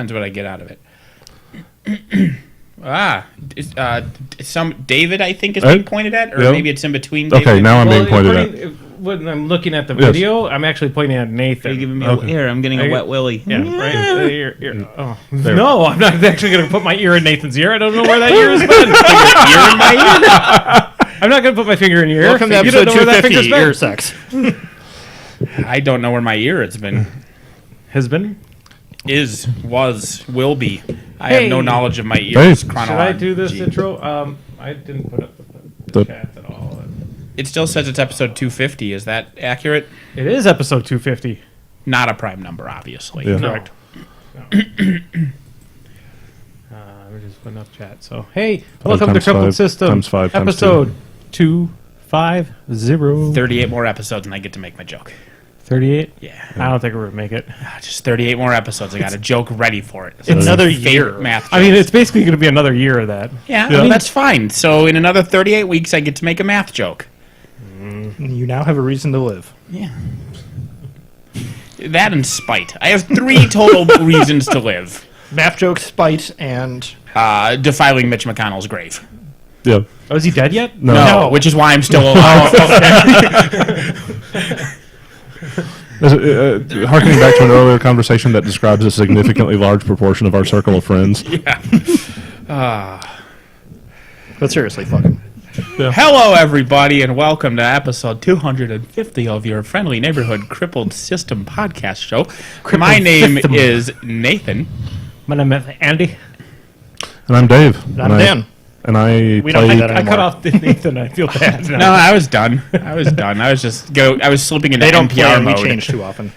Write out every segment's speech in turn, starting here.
Depends what I get out of it. Some David, I think, is being pointed at, or maybe it's in between. David Okay, now I'm being pointed at. When I'm looking at the video, I'm actually pointing at Nathan. Are you giving me a ear? I'm getting a wet willy. Yeah, right. Ear. Oh. No, I'm not actually going to put my ear in Nathan's ear. I don't know where that ear has been. Ear in my ear? I'm not going to put my finger in your ear. Welcome to episode 250, ear sex. I don't know where my ear has been. Has been? Is, was, will be. I have no knowledge of my ears. Hey. Should I do this intro? I didn't put up the chat at all. It still says it's episode 250. Is that accurate? It is episode 250. Not a prime number, obviously. Yeah. Correct. No. We're just putting up chat. So, hey, welcome to Crippled System. Times 5 times episode 250. 38 more episodes and I get to make my joke. 38? Yeah. I don't think we're going to make it. Just 38 more episodes. I got a joke ready for it. So another year. Math jokes. I mean, it's basically going to be another year of that. Yeah, I mean, that's fine. So in another 38 weeks, I get to make a math joke. You now have a reason to live. Yeah. That and spite. I have 3 total reasons to live. Math joke, spite, and... Defiling Mitch McConnell's grave. Yeah. Oh, is he dead yet? No, which is why I'm still alive. Harkening back to an earlier conversation that describes a significantly large proportion of our circle of friends. Yeah. But seriously, fuck him. Yeah. Hello, everybody, and welcome to episode 250 of your friendly neighborhood Crippled System podcast show. My name is Nathan. My name is Andy. And I'm Dave. And I'm Dan. And I We don't like that I anymore. cut off Nathan. I feel bad now. No, I was done. I was slipping into They don't play NPR and we mode. change too often.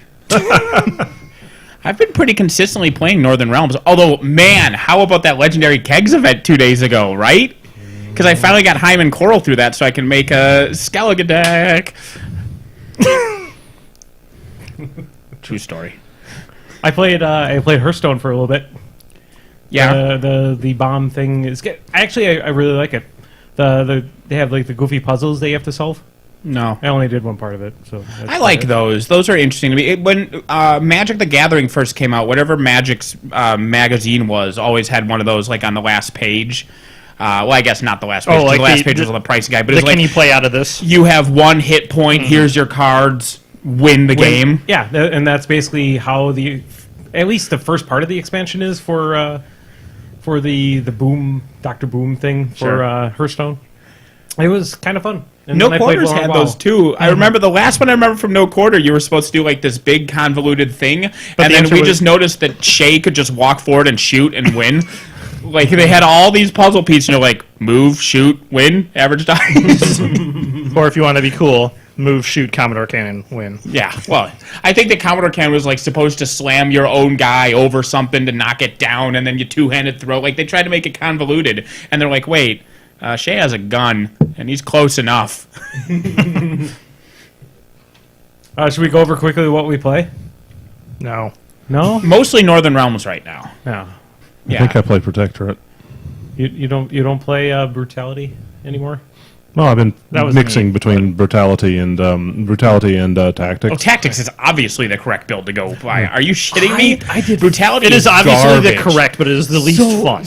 I've been pretty consistently playing Northern Realms. Although, man, how about that legendary kegs event 2 days ago, right? Because I finally got Hyman Coral through that, so I can make a Skellige deck. True story. I played Hearthstone for a little bit. Yeah. The bomb thing is actually I really like it. They have like the goofy puzzles that you have to solve. No. I only did one part of it, so I like those. Those are interesting to me. When Magic the Gathering first came out, whatever Magic's magazine was, always had one of those like on the last page. Well, I guess not the last page. like the last page was on the price guide. But it's like, can you play out of this? You have 1 hit point. Here's your cards. Win the game. Yeah, and that's basically how at least the first part of the expansion is for the Boom Dr. Boom thing for Hearthstone. It was kind of fun. And No Quarters had those too. I remember the last one I remember from No Quarter, you were supposed to do like this big convoluted thing, and then we just noticed that Shay could just walk forward and shoot and win. Like they had all these puzzle pieces, and you're like, move, shoot, win, average dice. Or if you want to be cool, move, shoot, Commodore Cannon, win. Yeah, well, I think the Commodore Cannon was like supposed to slam your own guy over something to knock it down, and then you two-handed throw. Like they tried to make it convoluted, and they're like, wait, Shay has a gun, and he's close enough. Should we go over quickly what we play? No. No? Mostly Northern Realms right now. No. Yeah. I think I play Protectorate. You don't play Brutality anymore? No, I've been That was mixing me. between brutality and tactics. Oh, Tactics is obviously the correct build to go by. Are you shitting me? I did. Brutality It is obviously the garbage. correct, but it is the least fun.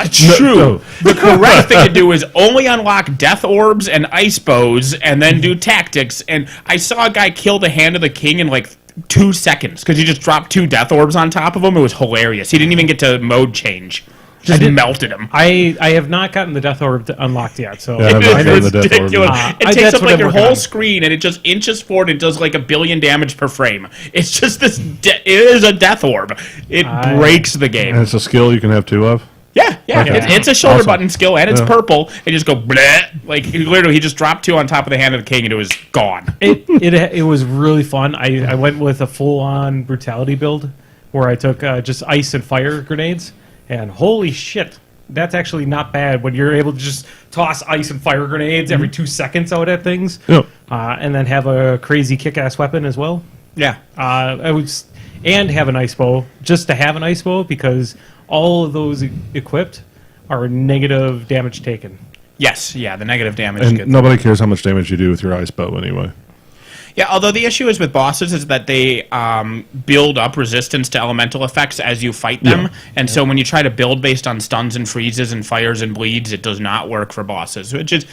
True. The correct thing to do is only unlock death orbs and ice bows and then do tactics. And I saw a guy kill the Hand of the King in like 2 seconds because he just dropped 2 death orbs on top of him. It was hilarious. He didn't even get to mode change. Just melted him. I have not gotten the Death Orb unlocked yet, so Yeah, I haven't gotten It's the Death Orb ridiculous. yet. It takes that's up what like I'm your working whole on. screen, and it just inches forward and does like 1 billion damage per frame. It's just this. It is a death orb. It breaks the game. And it's a skill you can have 2 of. Yeah. Okay. It's a shoulder Awesome. button skill, and it's Yeah. purple. And just go bleh. Like he just dropped 2 on top of the Hand of the King, and it was gone. It was really fun. I went with a full on Brutality build where I took just ice and fire grenades, and holy shit. That's actually not bad when you're able to just toss ice and fire grenades every 2 seconds out at things, Yep. and then have a crazy kick-ass weapon as well. Yeah. And have an ice bow, just to have an ice bow, because all of those equipped are negative damage taken. Yes. Yeah. The negative damage. And gets- nobody cares how much damage you do with your ice bow anyway. Yeah, although the issue is with bosses is that they build up resistance to elemental effects as you fight them. Yeah. And so when you try to build based on stuns and freezes and fires and bleeds, it does not work for bosses, which is,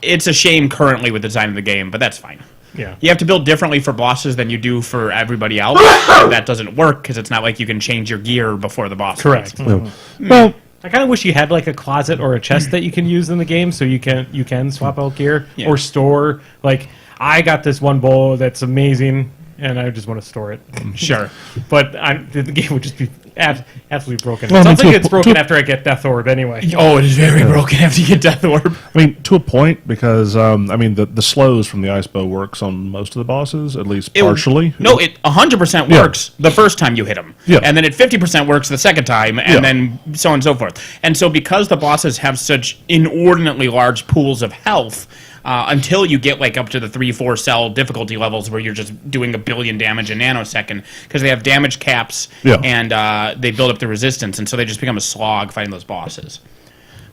it's a shame currently with the design of the game, but that's fine. Yeah. You have to build differently for bosses than you do for everybody else. And that doesn't work because it's not like you can change your gear before the boss. Correct. Well, I kind of wish you had like a closet or a chest that you can use in the game, so you can swap out gear Yeah. or store. Like, I got this one bow that's amazing, and I just want to store it. Sure. But the game would just be absolutely broken. Well, It I mean, sounds like to a- it's broken to- after I get Death Orb anyway. Oh, it is very broken after you get Death Orb. I mean, to a point, because the slows from the ice bow works on most of the bosses, at least partially. No, it 100% Yeah. works the first time you hit them. Yeah. And then it 50% works the second time, and Yeah. then so on and so forth. And so because the bosses have such inordinately large pools of health, until you get like up to the 3-4 cell difficulty levels where you're just doing a billion damage a nanosecond, because they have damage caps Yeah. and they build up the resistance, and so they just become a slog fighting those bosses.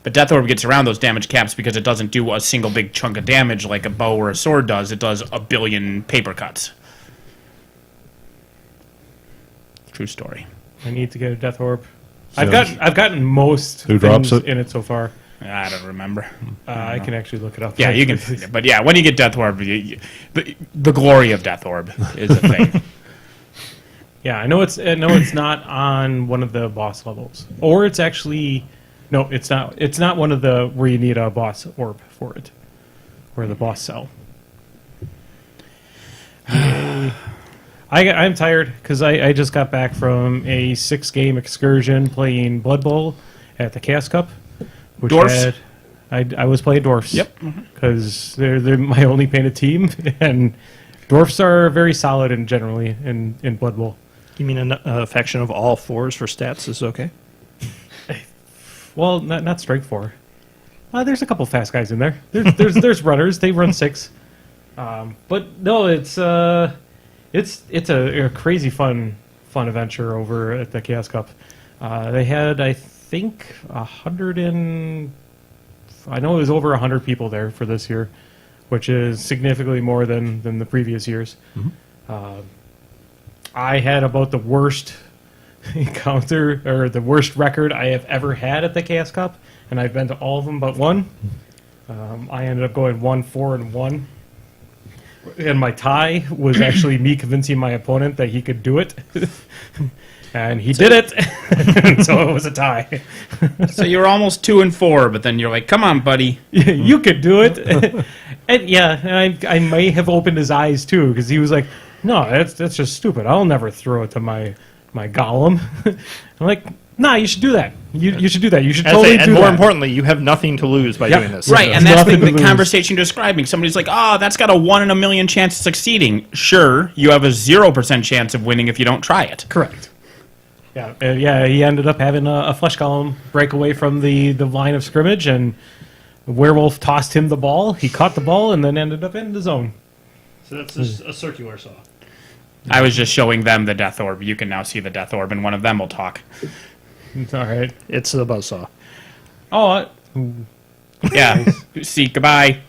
But Death Orb gets around those damage caps because it doesn't do a single big chunk of damage like a bow or a sword does. It does a billion paper cuts. True story. I need to get a Death Orb. So- I've gotten most Who drops things it? in it so far. I don't remember. I can actually look it up. Yeah, you can find it. But yeah, when you get Death Orb, the glory of Death Orb is a thing. Yeah, I know it's not on one of the boss levels, or it's actually no, it's not. It's not one of the where you need a boss orb for it, or the boss cell. Yay. I'm tired because I just got back from a 6-game excursion playing Blood Bowl at the Chaos Cup. Which Dwarfs? I was playing Dwarfs. Yep. Because they're my only painted team, and Dwarfs are very solid and generally in Blood Bowl. You mean a faction of all 4s for stats is okay? Well, not Strike 4. There's a couple fast guys in there. There's runners. They run 6. But no, it's a crazy fun adventure over at the Chaos Cup. They had, I think, 100 and I know it was over 100 people there for this year, which is significantly more than the previous years. I had about the worst encounter or the worst record I have ever had at the Chaos Cup, and I've been to all of them but one. I ended up going 1-4-1, and my tie was actually me convincing my opponent that he could do it. And he did it, so it was a tie. So you're almost 2-4, but then you're like, "Come on, buddy." You could do it. And yeah, and I may have opened his eyes too, because he was like, "No, that's just stupid. I'll never throw it to my golem." I'm like, "Nah, you should do that. You should do that. You should totally do and more that." importantly, you have nothing to lose by Yeah. doing this. Right, and that's Nothing the to lose. conversation you're describing. Somebody's like, "Oh, that's got a 1 in a million chance of succeeding." Sure, you have a 0% chance of winning if you don't try it. Correct. Yeah, yeah. He ended up having a flesh golem break away from the line of scrimmage, and the werewolf tossed him the ball. He caught the ball, and then ended up in the zone. So that's a circular saw. I was just showing them the Death Orb. You can now see the Death Orb, and one of them will talk. It's all right. It's the buzzsaw. Oh, Yeah. See, goodbye.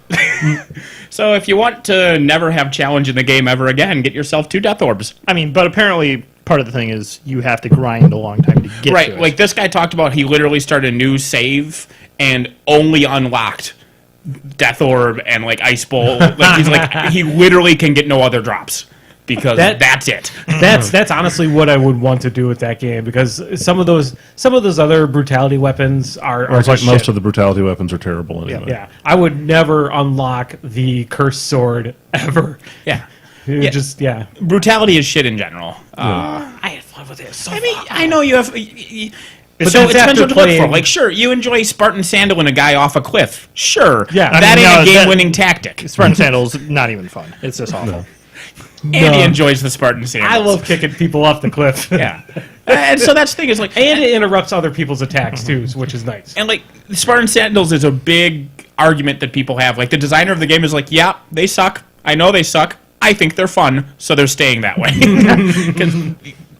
So if you want to never have challenge in the game ever again, get yourself 2 Death Orbs. I mean, but apparently part of the thing is you have to grind a long time to get to Right, it. like this guy talked about, he literally started a new save and only unlocked Death Orb and like Ice Bowl. Like he's like, he literally can get no other drops because that's it. that's honestly what I would want to do with that game, because some of those other brutality weapons are Or it's like just most shit. of the brutality weapons are terrible anyway. Yeah, I would never unlock the cursed sword ever. Yeah. It would Yeah. just Brutality is shit in general. I had fun with it. So I mean, I know you have. But But so that's it depends after what to look for. playing- Like, sure, you enjoy Spartan sandal a guy off a cliff. Sure. Yeah. That I mean, ain't a no, game-winning tactic. Spartan Sandal's not even fun. It's just awful. Andy enjoys the Spartan sandals. I love kicking people off the cliff. Yeah. And so that's the thing is like, And it interrupts other people's attacks too, which is nice. and like Spartan sandals is a big argument that people have. Like the designer of the game is like, yeah, they suck. I know they suck. I think they're fun, so they're staying that way. 'Cause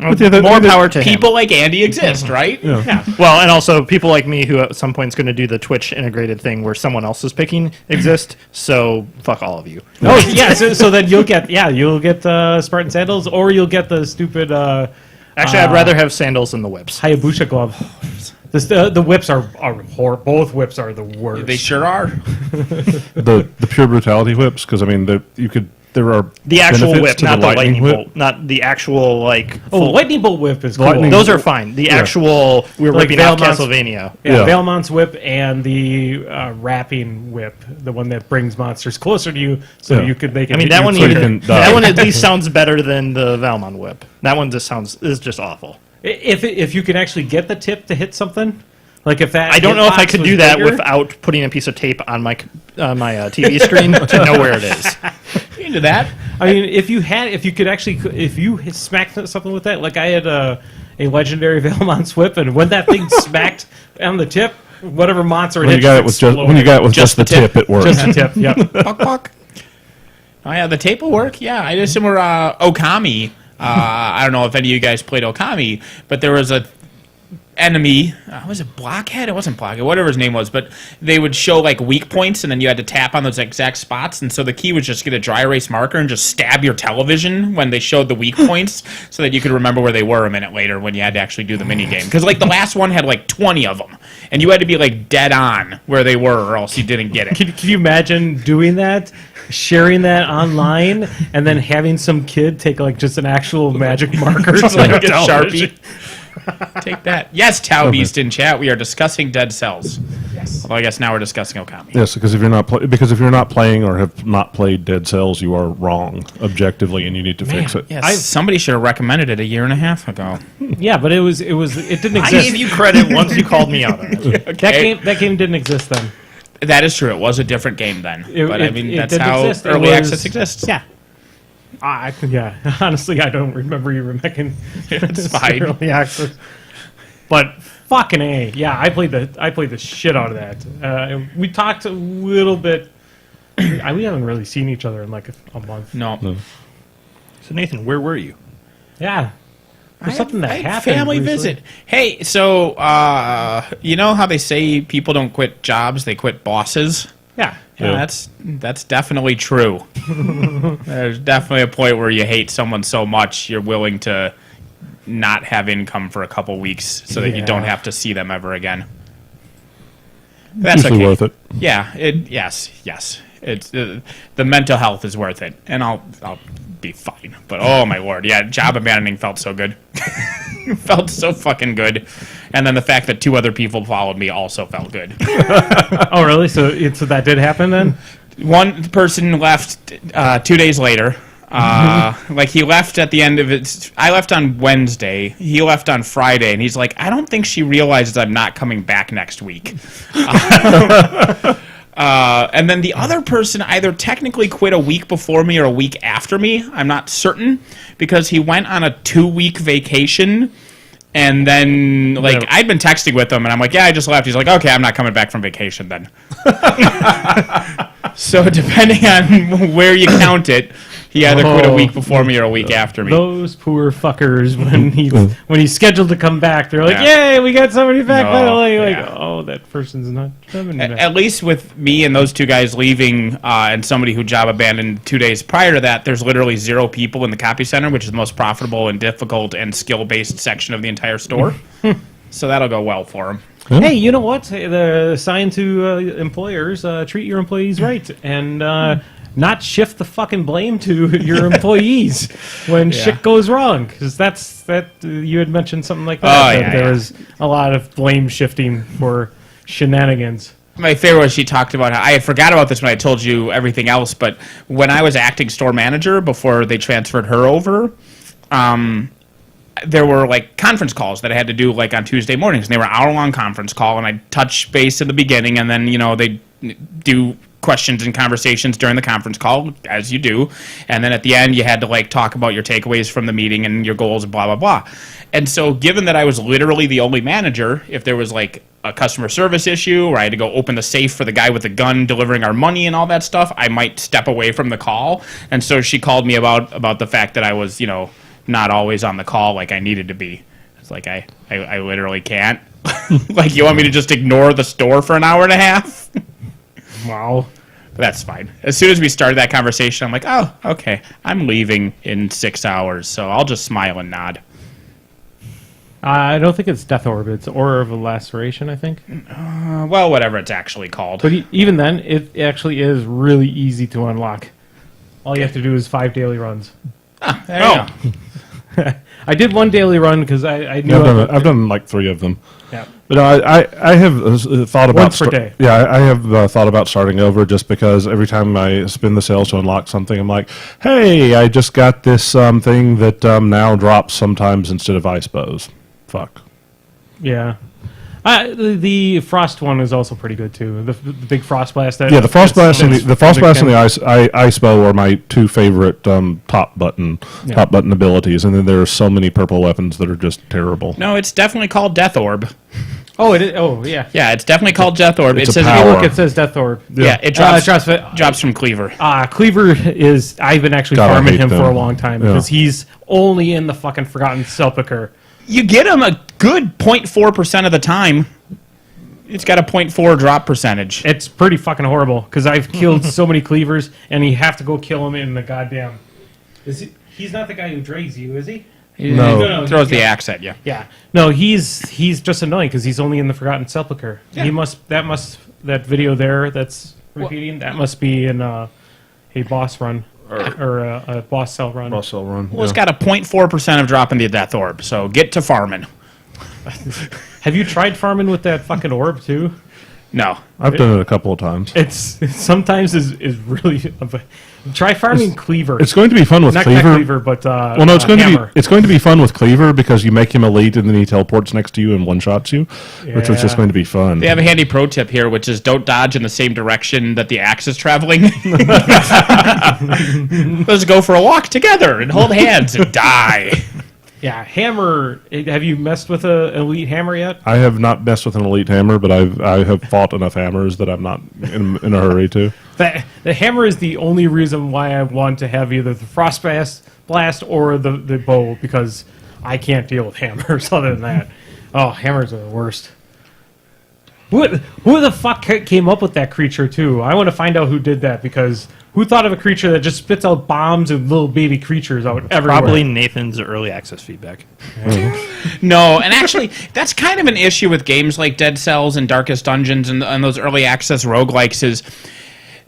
More power to him. People like Andy exist, right? Yeah. Well, and also people like me who at some point is going to do the Twitch integrated thing where someone else is picking exist. So fuck all of you. Oh yeah, so then you'll get Spartan sandals, or you'll get the stupid Actually, I'd rather have sandals than the whips. Hayabusa glove. The whips are horrible. Both whips are the worst. They sure are. The pure brutality whips, because I mean, there are The actual benefits whip, to not the lightning whip. bolt, not the actual like. Oh, full- lightning bolt whip is cool. Lightning- those are fine. The actual we're Like ripping off Valmont's- Castlevania. Yeah, Yeah. Valmont's whip and the wrapping whip, the one that brings monsters closer to you, so Yeah. you could make it. I mean hit that you one so you quicker. can die. that one at least sounds better than the Valmont whip. That one just is just awful. If you can actually get the tip to hit something, like if that. I don't know if I hitbox could was do that bigger- without putting a piece of tape on my TV screen to know where it is. You into that? I mean, if you smacked something with that, like I had a legendary Valmont's whip, and when that thing smacked on the tip, whatever monster it When you hit got it with just the tip, it works. just the tip. Yep. Buck, buck. Oh yeah, the tape will work. Yeah, I just remember Okami. I don't know if any of you guys played Okami, but there was a enemy. Was it Blockhead? It wasn't Blockhead. Whatever his name was, but they would show like weak points, and then you had to tap on those exact spots. And so the key was just get a dry erase marker and just stab your television when they showed the weak points, so that you could remember where they were a minute later when you had to actually do the mini game. Because like the last one had like 20 of them, and you had to be like dead on where they were, or else you didn't get it. Can you imagine doing that, sharing that online, and then having some kid take like just an actual magic marker to Like like a television? Sharpie. Take that. Yes, Tau Beast in chat. We are discussing Dead Cells. Yes. Well, I guess now we're discussing Okami. Yes, because if you're not playing or have not played Dead Cells, you are wrong objectively, and you need to fix it. Yes. Somebody should have recommended it a year and a half ago. Yeah, but it didn't I exist. gave you credit once you called me out on it. That game didn't exist then. That is true. It was a different game then. But I mean, it that's didn't how exist. It early was- access exists. Yeah. Honestly, I don't remember you making It's fine. early access. But fucking A, yeah, I played the shit out of that. And we talked a little bit. We haven't really seen each other in like a month. No. So Nathan, where were you? Yeah, there's something that I had happened. family recently. visit. Hey, so you know how they say people don't quit jobs, they quit bosses? Yeah, Yeah, that's definitely true. There's definitely a point where you hate someone so much you're willing to not have income for a couple weeks so that you don't Yeah. have to see them ever again. That's Usually okay. worth it. Yeah. Yes. It's the mental health is worth it, and I'll be fine. But oh my lord, yeah, job abandoning felt so good. Felt so fucking good, and then the fact that 2 other people followed me also felt good. Oh, really? So that did happen then? One person left 2 days later. Like he left at the end of it. I left on Wednesday. He left on Friday, and he's like, "I don't think she realizes I'm not coming back next week." And then the other person either technically quit a week before me or a week after me. I'm not certain, because he went on a 2-week vacation. And then, like, I'd been texting with him, and I'm like, yeah, I just left. He's like, okay, I'm not coming back from vacation then. So depending on where you count it, he either quit a week before me or a week after me. Those poor fuckers when he's scheduled to come back, they're like, Yeah. "Yay, we got somebody back No, finally!" Like, yeah. oh, that person's not coming back. At least with me and those 2 guys leaving, and somebody who job abandoned 2 days prior to that, there's literally 0 people in the copy center, which is the most profitable and difficult and skill-based section of the entire store. So that'll go well for him. Hey, you know what? The sign to employers: treat your employees right, and not shift the fucking blame to your employees when shit goes wrong. Because you had mentioned something like that. Oh, that yeah, there yeah. was a lot of blame shifting for shenanigans. My favorite was she talked about how I had forgot about this when I told you everything else, but when I was acting store manager before they transferred her over, there were like conference calls that I had to do like on Tuesday mornings, and they were hour-long conference call, and I'd touch base in the beginning, and then they do questions and conversations during the conference call, as you do, and then at the end you had to like talk about your takeaways from the meeting and your goals and blah blah blah. And so given that I was literally the only manager, if there was like a customer service issue or I had to go open the safe for the guy with the gun delivering our money and all that stuff, I might step away from the call. And so she called me about the fact that I was not always on the call like I needed to be. It's like I literally can't. Like, you want me to just ignore the store for an hour and a half? Wow. But that's fine. As soon as we started that conversation, I'm like, oh, okay, I'm leaving in 6 hours, so I'll just smile and nod. I don't think it's Death Orb. It's Aura of Laceration, I think. Well, whatever it's actually called. But even then, it actually is really easy to unlock. All you have to do is 5 daily runs. There you go. I did one daily run because I knew I've done like 3 of them. Yeah. But I have thought about Once per day. Yeah, I have thought about starting over just because every time I spin the sails to unlock something, I'm like, hey, I just got this thing that now drops sometimes instead of ice bows. Fuck. Yeah. The Frost one is also pretty good too. The big Frost Blast. Yeah, the Frost Blast and the ice bow are my 2 favorite top button abilities, and then there are so many purple weapons that are just terrible. No, it's definitely called Death Orb. Oh, it is. Oh, yeah. Yeah, it's definitely called Death Orb. It's It a says power. Look, it says Death Orb. yeah, it drops from Cleaver. Cleaver is. I've been actually God, I farming hate him them. for a long time Yeah. because he's only in the fucking Forgotten Sepulchre. You get him a good 0.4% of the time. It's got a 0.4 drop percentage. It's pretty fucking horrible because I've killed so many Cleavers and you have to go kill him in the goddamn. He's not the guy who drags you, is he? No. Throws the axe at you. Yeah. No, he's just annoying because he's only in the Forgotten Sepulchre. Yeah. That video there that's repeating, that must be in a boss run or a boss cell run. Russell run. Well, it's got a 0.4% of dropping the Death Orb, so get to farming. Have you tried farming with that fucking orb too? No. I've done it a couple of times. It's sometimes is really. Try farming Cleaver. It's going to be fun with not Cleaver. Cleaver, but Well, no, it's going Hammer. to be fun with Cleaver because you make him elite and then he teleports next to you and one shots you, which was just Yeah. going to be fun. They have a handy pro tip here, which is don't dodge in the same direction that the axe is traveling. Let's go for a walk together and hold hands and die. Yeah, Hammer. Have you messed with an elite Hammer yet? I have not messed with an elite hammer, but I have fought enough hammers that I'm not in a hurry to. The Hammer is the only reason why I want to have either the Frost Blast or the bow because I can't deal with hammers other than that. Oh, hammers are the worst. Who the fuck came up with that creature too? I want to find out who did that because who thought of a creature that just spits out bombs and little baby creatures out everywhere? Probably Nathan's early access feedback. No, and actually, that's kind of an issue with games like Dead Cells and Darkest Dungeons and those early access roguelikes is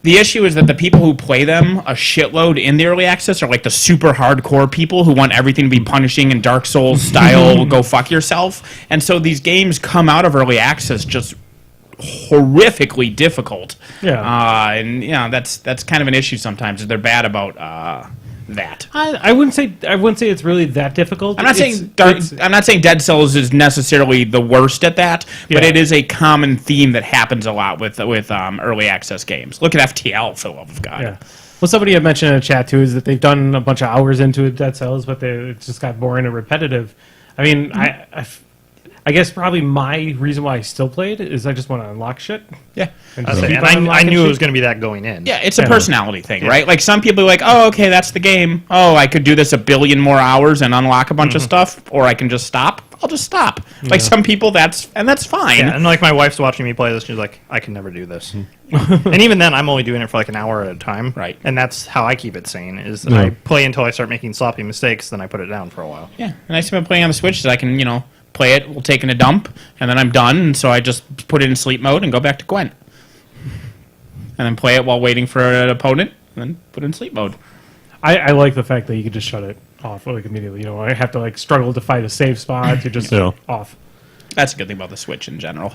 the issue is that the people who play them a shitload in the early access are like the super hardcore people who want everything to be punishing and Dark Souls style, go fuck yourself. And so these games come out of early access just horrifically difficult. Yeah. And that's kind of an issue sometimes. They're bad about that. I wouldn't say it's really that difficult. I'm not saying Dead Cells is necessarily the worst at that, but Yeah. it is a common theme that happens a lot with early access games. Look at FTL, for the love of God. Yeah. Well, somebody had mentioned in the chat too is that they've done a bunch of hours into Dead Cells, but it just got boring and repetitive. I mean, I guess probably my reason why I still played is I just want to unlock shit. Yeah. And I just keep on I unlocking knew it shit. was going to be that going in. Yeah, it's a Yeah. personality thing, right? Like some people are like, oh, okay, that's the game. Oh, I could do this a billion more hours and unlock a bunch of stuff, or I can just stop. I'll just stop. Like some people, that's fine. Yeah, and like my wife's watching me play this, she's like, I can never do this. And even then, I'm only doing it for like an hour at a time. Right. And that's how I keep it sane, is I play until I start making sloppy mistakes, then I put it down for a while. Yeah, and nice about playing on the Switch is I can, play it while taking a dump, and then I'm done, and so I just put it in sleep mode and go back to Gwent. And then play it while waiting for an opponent, and then put it in sleep mode. I like the fact that you can just shut it off like immediately. I have to like struggle to find a save spot. You just off. That's a good thing about the Switch in general.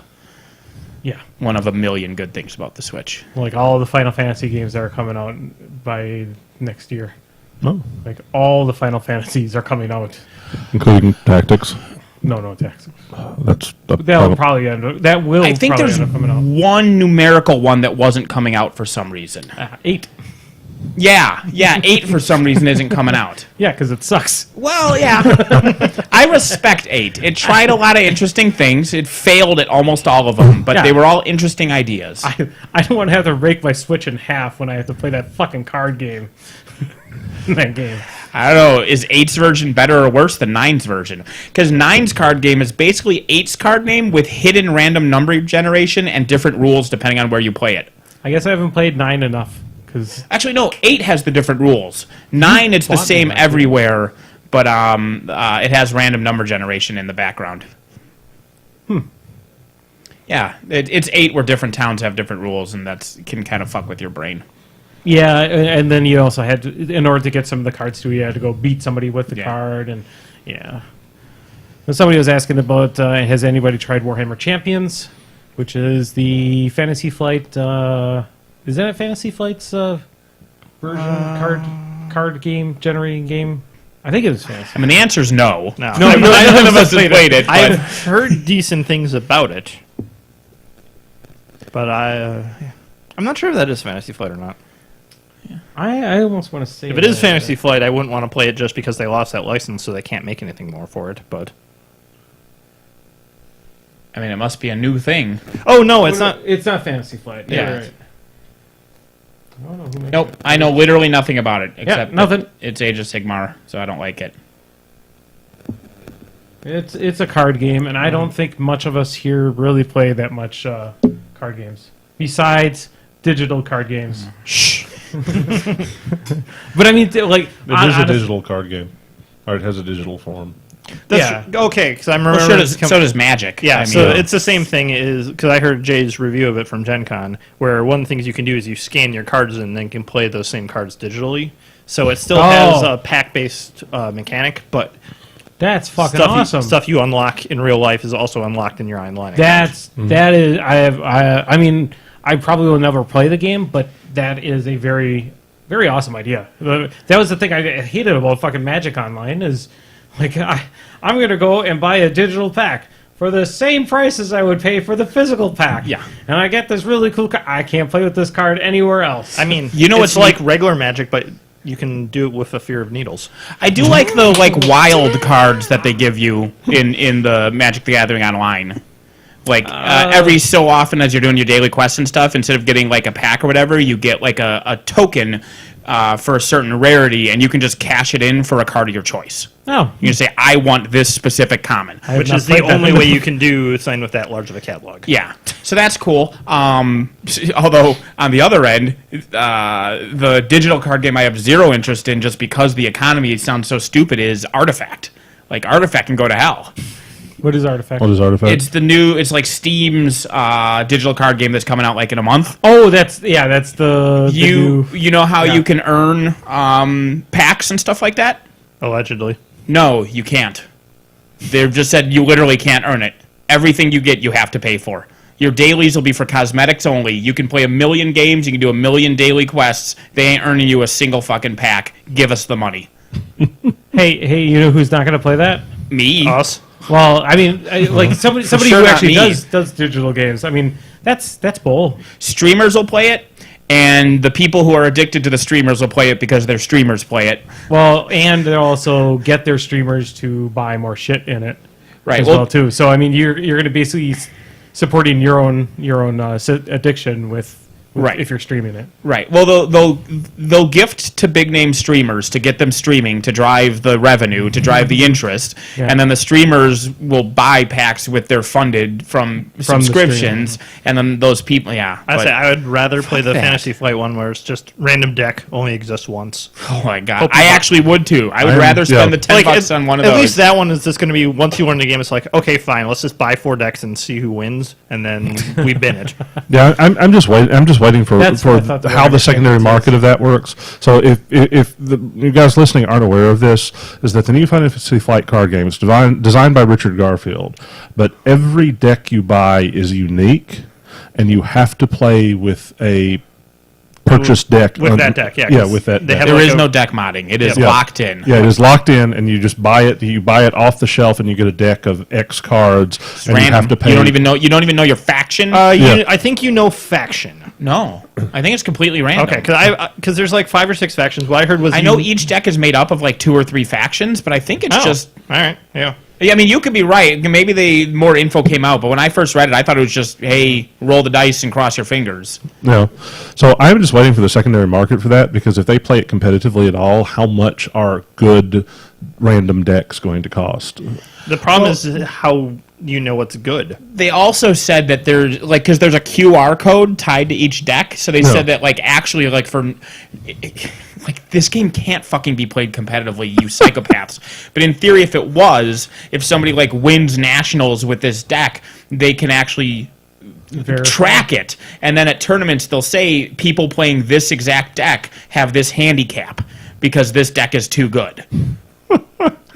Yeah, One of a million good things about the Switch. like all the Final Fantasy games that are coming out by next year. Oh, Like all the Final Fantasies are coming out. including tactics. No attacks. That's That'll probably end up. That will. I think probably there's end up coming out. one numerical one that wasn't coming out for some reason. 8. Yeah, 8 for some reason isn't coming out. Yeah, because it sucks. Well, yeah. I respect 8. It tried a lot of interesting things. It failed at almost all of them, but Yeah. they were all interesting ideas. I don't want to have to rake my Switch in half when I have to play that fucking card game. That game. I don't know. Is 8's version better or worse than 9's version? Because 9's card game is basically 8's card game with hidden random number generation and different rules depending on where you play it. I guess I haven't played 9 enough. Actually, no. 8 has the different rules. 9, it's the same everywhere, but it has random number generation in the background. Yeah, it's 8 where different towns have different rules, and that can kind of fuck with your brain. Yeah, and then you also had to, in order to get some of the cards too, you had to go beat somebody with the card, and yeah. And somebody was asking about, has anybody tried Warhammer Champions, which is the Fantasy Flight, is that a Fantasy Flight's version, card game, generating game? I think it is Fantasy. I mean, the answer is no. No. None of us have played it. I've heard decent things about it, but I'm not sure if that is Fantasy Flight or not. I almost want to say If it is Fantasy Flight, I wouldn't want to play it just because they lost that license, so they can't make anything more for it. But I mean, it must be a new thing. oh no, it's not. It's not Fantasy Flight. Yeah. Right. I don't know who makes Nope, it. I know literally nothing about it except nothing. that it's Age of Sigmar, so I don't like it. It's a card game, and I don't think much of us here really play that much card games. Besides digital card games. Shh. But I mean, like... It is a digital card game. Or it has a digital form. That's, okay, because I remember. Well, so does Magic. Yeah, I mean, so it's the same thing because I heard Jay's review of it from Gen Con, where one of the things you can do is you scan your cards and then can play those same cards digitally. So it still has a pack-based mechanic, but That's fucking awesome. Stuff you unlock in real life is also unlocked in your online. That is I mean I probably will never play the game, but that is a very very awesome idea. That was the thing I hated about fucking Magic Online is like I'm gonna go and buy a digital pack for the same price as I would pay for the physical pack. Yeah. And I get this really cool card. I can't play with this card anywhere else. I mean, You know it's like regular Magic, but you can do it with a fear of needles. I do like the wild cards that they give you in the Magic the Gathering Online. Like every so often, as you're doing your daily quests and stuff, instead of getting like a pack or whatever, you get like a token for a certain rarity, and you can just cash it in for a card of your choice. Oh. You can say, "I want this specific common," Which is the only way you can do sign with that large of a catalog. Yeah, so that's cool. Although on the other end, the digital card game I have zero interest in, just because the economy sounds so stupid, is Artifact. Like Artifact can go to hell. What is Artifact? What is Artifact? It's like Steam's digital card game that's coming out like in a month. Oh, that's the You know how you can earn packs and stuff like that? Allegedly. No, you can't. They've just said you literally can't earn it. Everything you get, you have to pay for. Your dailies will be for cosmetics only. You can play 1,000,000 games. You can do 1,000,000 daily quests. They ain't earning you a single fucking pack. Give us the money. Hey, you know who's not going to play that? Me? Us. Well, I mean, like somebody sure who not actually me. does digital games. I mean, that's bull. Streamers will play it, and the people who are addicted to the streamers will play it because their streamers play it. Well, and they'll also get their streamers to buy more shit in it, Right. as well too. So I mean, you're going to basically supporting your own addiction with Right. if you're streaming it. Right. Well, they'll gift to big name streamers to get them streaming to drive the revenue, to drive the interest, Yeah. and then the streamers will buy packs with their funded from the subscriptions, and then those people, I'd but- say I would rather play the that. Fantasy Flight one where it's just random deck only exists once. oh my god, I actually would too. I would I'm- rather spend yeah. the $10 on one of at those. least that one is just going to be once you learn the game. It's like, okay, fine, let's just buy 4 decks and see who wins, and then we bin it. Yeah, I'm just waiting. I'm just waiting for That's what I thought the how the Warhammer secondary Champions market of that works. So if you guys listening aren't aware of this, is that the new Fantasy Flight card game is designed by Richard Garfield, but every deck you buy is unique, and you have to play with a purchased deck With that deck, yeah, yeah, 'cause with that. they deck. have There like is a- no deck modding. It is Yeah. locked in. Yeah, it is locked in, and you just buy it. You buy it off the shelf, and you get a deck of X cards, It's and random. you have to pay. You don't even know your faction. Yeah. I think you know faction. No, I think it's completely random. Okay, because there's like 5 or 6 factions. What I heard was I know each deck is made up of like 2 or 3 factions, but I think it's Oh, just all right, yeah. Yeah, I mean, you could be right. Maybe more info came out, but when I first read it, I thought it was just, hey, roll the dice and cross your fingers. No. So I'm just waiting for the secondary market for that, because if they play it competitively at all, how much are good random decks going to cost? The problem is how you know what's good. They also said that there's, like, because there's a QR code tied to each deck, so they said that, like, actually, like, like, this game can't fucking be played competitively, you psychopaths. But in theory, if it was, if somebody, like, wins nationals with this deck, they can actually track it. And then at tournaments, they'll say people playing this exact deck have this handicap because this deck is too good.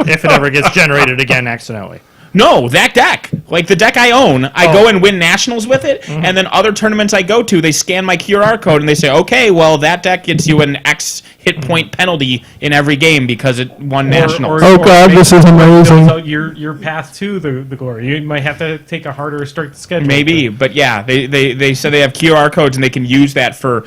If it ever gets generated again accidentally. No, that deck. Like the deck I own, I go and win nationals with it, and then other tournaments I go to, they scan my QR code and they say, okay, well, that deck gets you an X hit point penalty in every game because it won nationals. This is amazing. So your path to the glory. You might have to take a harder strict schedule. Maybe, but yeah, they said they have QR codes and they can use that for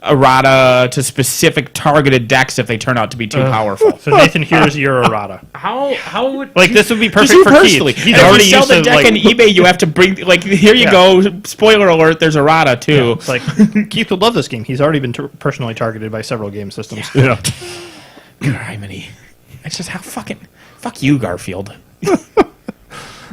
errata to specific targeted decks if they turn out to be too powerful. So Nathan, here's your errata. How would Like this would be perfect Just for personally. Keith. He's If already you sell used the to deck on eBay, you have to bring, like, here you go, spoiler alert, there's errata too. It's like Keith would love this game. He's already been personally targeted by several game systems. Yeah. Criminy. It's just how fuck you, Garfield.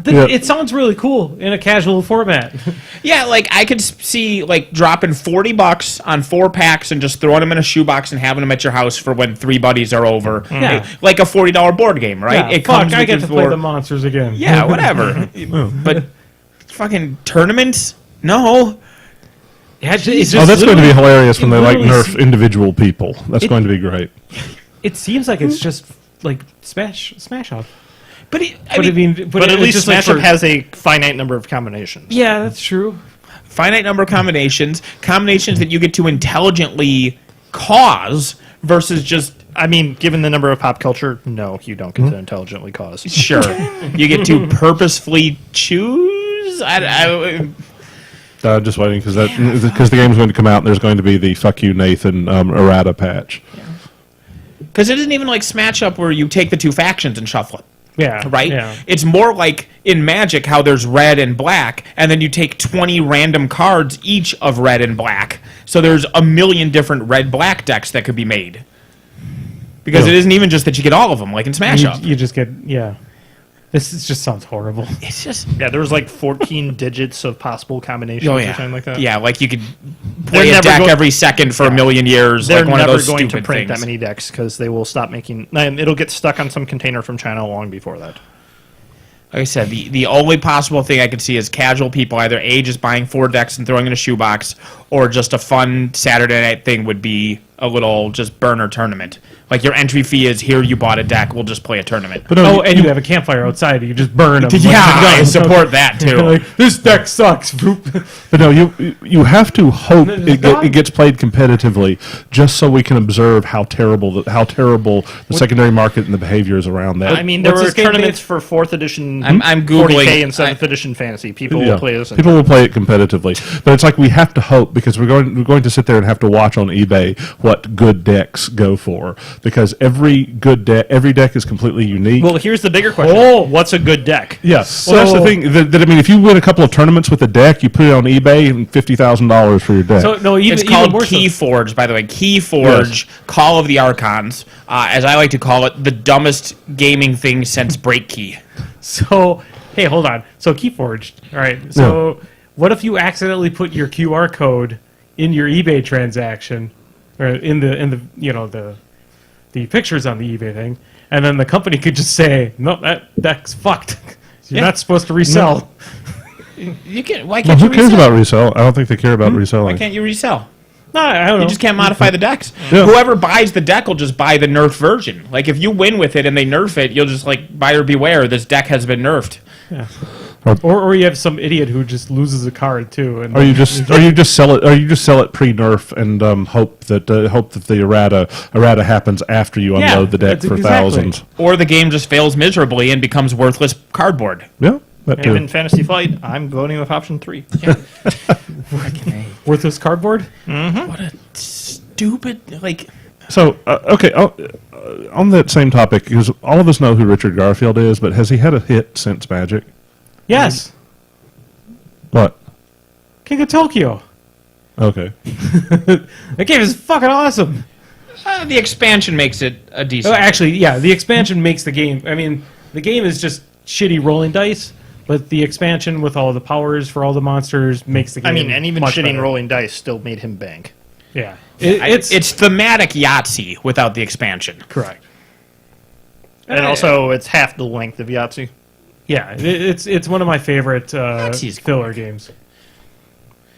It sounds really cool in a casual format. Yeah, like I could see like dropping $40 on 4 packs and just throwing them in a shoebox and having them at your house for when 3 buddies are over. Yeah. Like a $40 board game, right? Yeah, I get to play the monsters again. Yeah, whatever. But fucking tournaments? No. Yeah, it's Oh, that's going to be hilarious when they like literally nerf individual people. That's going to be great. It seems like it's just like Smash Up. But But at But at least like Smash Up has a finite number of combinations. Yeah, that's true. finite number of combinations that you get to intelligently cause versus just I mean, given the number of pop culture, no, you don't get to intelligently cause. sure you get to purposefully choose. Just waiting because the game's going to come out and there's going to be the "fuck you, Nathan" errata patch. Because it isn't even like Smash Up where you take the 2 factions and shuffle it. Yeah. Right? Yeah. It's more like in Magic how there's red and black, and then you take 20 random cards, each of red and black. So there's a million different red-black decks that could be made. Because it isn't even just that you get all of them, like in Smash Up. You just get, just sounds horrible. It's just... Yeah, there was like 14 digits of possible combinations Oh, or yeah. something like that. Yeah, like you could play a never deck go- every second for a million years, They're like one of never those going to stupid print things. that many decks because they will stop making... It'll get stuck on some container from China long before that. Like I said, the only possible thing I could see is casual people either A, just buying 4 decks and throwing in a shoebox, or just a fun Saturday night thing would be a little just burner tournament. Like your entry fee is here you bought a deck, we'll just play a tournament. But no, And you have a campfire outside, you just burn them. Yeah, I support that too. Like, this deck sucks. But no, you have to hope it gets played competitively, just so we can observe how terrible the secondary market and the behaviors around that. I mean, there What's were this game, tournaments Dave? for 4th edition, I'm Googling. 40K and 7th edition fantasy. People Yeah. will play this. People will play it competitively, but it's like we have to hope because we're going to sit there and have to watch on eBay what good decks go for because every deck is completely unique. Well, here's the bigger question. What's a good deck? Yes. Well, that's the thing. That I mean, if you win a couple of tournaments with a deck, you put it on eBay and $50,000 for your deck. So, no, It's even called more so. Keyforge, by the way. Keyforge, Call of the Archons, as I like to call it, the dumbest gaming thing since Breakkey. So, hey, hold on. So, Keyforged. All right. So, what if you accidentally put your QR code in your eBay transaction, or in the pictures on the eBay thing, and then the company could just say, "No, that deck's fucked. You're not supposed to resell." You can. Why Well, can't who you cares resell? about resell? I don't think they care about reselling. Why can't you resell? No, I don't know. You just can't modify the decks. Yeah. Whoever buys the deck will just buy the nerfed version. Like if you win with it and they nerf it, you'll just like buyer beware. This deck has been nerfed. Or you have some idiot who just loses a card too. And Or you just sell it pre-nerf and hope that the errata happens after you unload the deck that's for exactly. thousands. Or the game just fails miserably and becomes worthless cardboard. Yeah, that And too. in Fantasy Flight, I'm voting with option 3. worthless cardboard. What a stupid like. So, okay, on that same topic, because all of us know who Richard Garfield is, but has he had a hit since Magic? Yes, What? King of Tokyo. Okay. That game is fucking awesome. The expansion makes it a decent. Oh, actually, yeah, the expansion makes the game. I mean, the game is just shitty rolling dice, but the expansion with all the powers for all the monsters makes the game. I mean, and even much shitting better. rolling dice still made him bank. Yeah, It's thematic Yahtzee without the expansion. correct. And also, it's half the length of Yahtzee. Yeah, it's one of my favorite Yahtzee's filler games.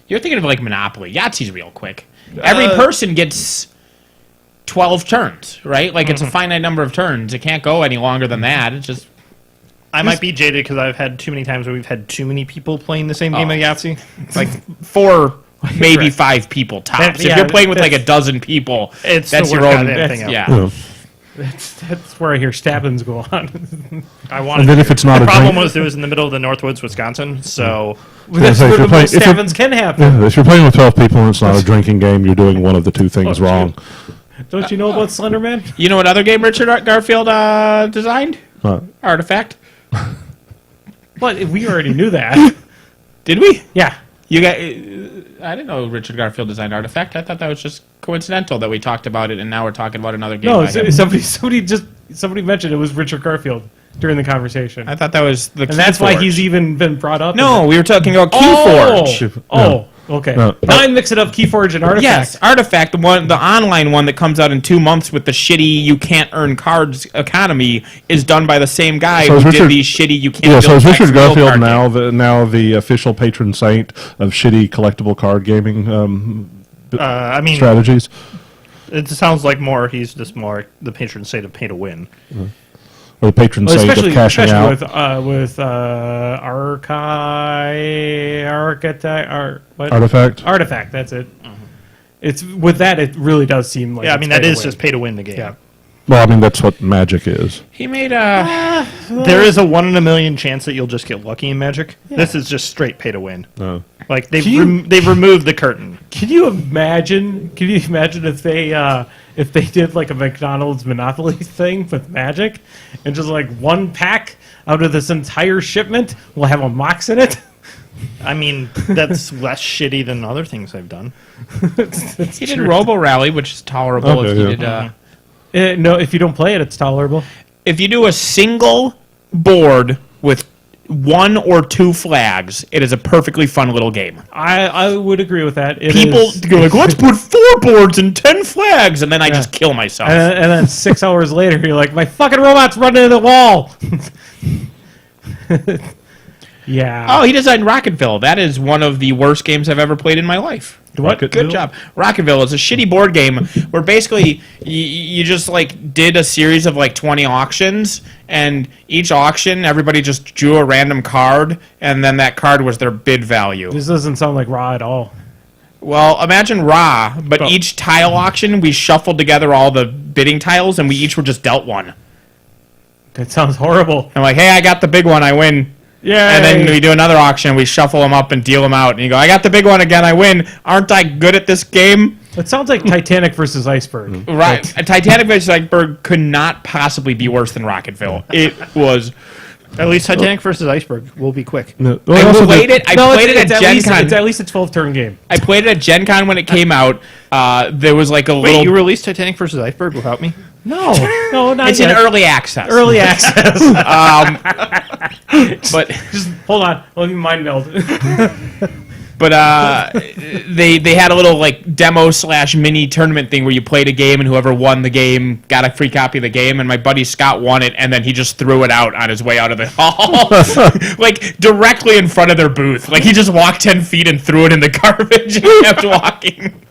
You're thinking of like Monopoly. Yahtzee's real quick. Every person gets 12 turns, right? Like it's a finite number of turns. It can't go any longer than that. It's just I might be jaded because I've had too many times where we've had too many people playing the same game of Yahtzee. like 4, maybe 5 people tops. That- If yeah, you're playing with like a that's- dozen people, It's that's the your worst own. goddamn thing Yeah. out. That's where I hear stabbings go on. I wanted And then to. if it's not The a problem drink, was it was in the middle of the Northwoods, Wisconsin, so That's so if where you're the playing- most if you're- stabbings can happen. yeah, if you're playing with 12 people and it's not a drinking game, you're doing one of the two things Oh, wrong. Don't you know about Slenderman? You know what other game Richard Garfield designed? What? Artifact. But we already knew that. Did we? Yeah. You got? I didn't know Richard Garfield designed Artifact. I thought that was just coincidental that we talked about it, and now we're talking about another game. No, by him. somebody mentioned it was Richard Garfield during the conversation. I thought that was the. And that's why Keyforge. he's even been brought up. No, we were talking about Oh, Keyforge. oh, okay. No. Now I'm mixing up Keyforge and Artifact. Yes, Artifact, the online one that comes out in 2 months with the shitty you can't earn cards economy, is done by the same guy So who is did Richard- these shitty you can't. Yeah, so build is packs Richard real Garfield card now the official patron saint of shitty collectible card gaming I mean, strategies? it sounds like he's just more the patron saint of pay to win. Or the patron Well, saint of especially cashing out? with Artifact? Artifact. That's it. It's with that. It really does seem like Yeah, I it's mean, that pay to is win. just pay to win the game. Yeah. Well, I mean, that's what Magic is. He made There is a 1 in a million chance that you'll just get lucky in Magic. This is just straight pay to win. No. Like they've Can you- they've removed the curtain. Can you imagine? Can you imagine if they did like a McDonald's Monopoly thing with Magic, and just like one pack out of this entire shipment will have a Mox in it? I mean, that's less shitty than other things I've done. he did Robo Rally, which is tolerable. Okay, if you yeah. did, No, if you don't play it, it's tolerable. if you do a single board with 1 or 2 flags, it is a perfectly fun little game. I would agree with that. It People is- go like, let's put 4 boards and 10 flags, and then I just kill myself. and then 6 hours later, you're like, my fucking robot's running into the wall. Yeah. Oh, he designed Rocketville. That is one of the worst games I've ever played in my life. What? Good job. Rocketville is a shitty board game where basically you just like did a series of like 20 auctions, and each auction everybody just drew a random card, and then that card was their bid value. This doesn't sound like Raw at all. Well, imagine Ra, but Oh. each tile auction we shuffled together all the bidding tiles, and we each were just dealt one. That sounds horrible. I'm like, hey, I got the big one, I win. Yeah. And then we do another auction, we shuffle them up and deal them out. And you go, I got the big one again, I win. Aren't I good at this game? It sounds like Titanic versus Iceberg. Right. Titanic vs. Iceberg could not possibly be worse than Rocketville. It was. At least Titanic versus Iceberg will be quick. No. I also played the- it. I played it at Gen Con. It's at least a 12-turn game. I played it at Gen Con when it came out. There was like a Wait, little. you released Titanic versus Iceberg without me? No, not It's yet. in early access. Early access. But Just hold on. Let me mind meld. they had a little like demo / mini tournament thing where you played a game and whoever won the game got a free copy of the game, and my buddy Scott won it, and then he just threw it out on his way out of the hall, like directly in front of their booth. Like he just walked 10 feet and threw it in the garbage and kept walking.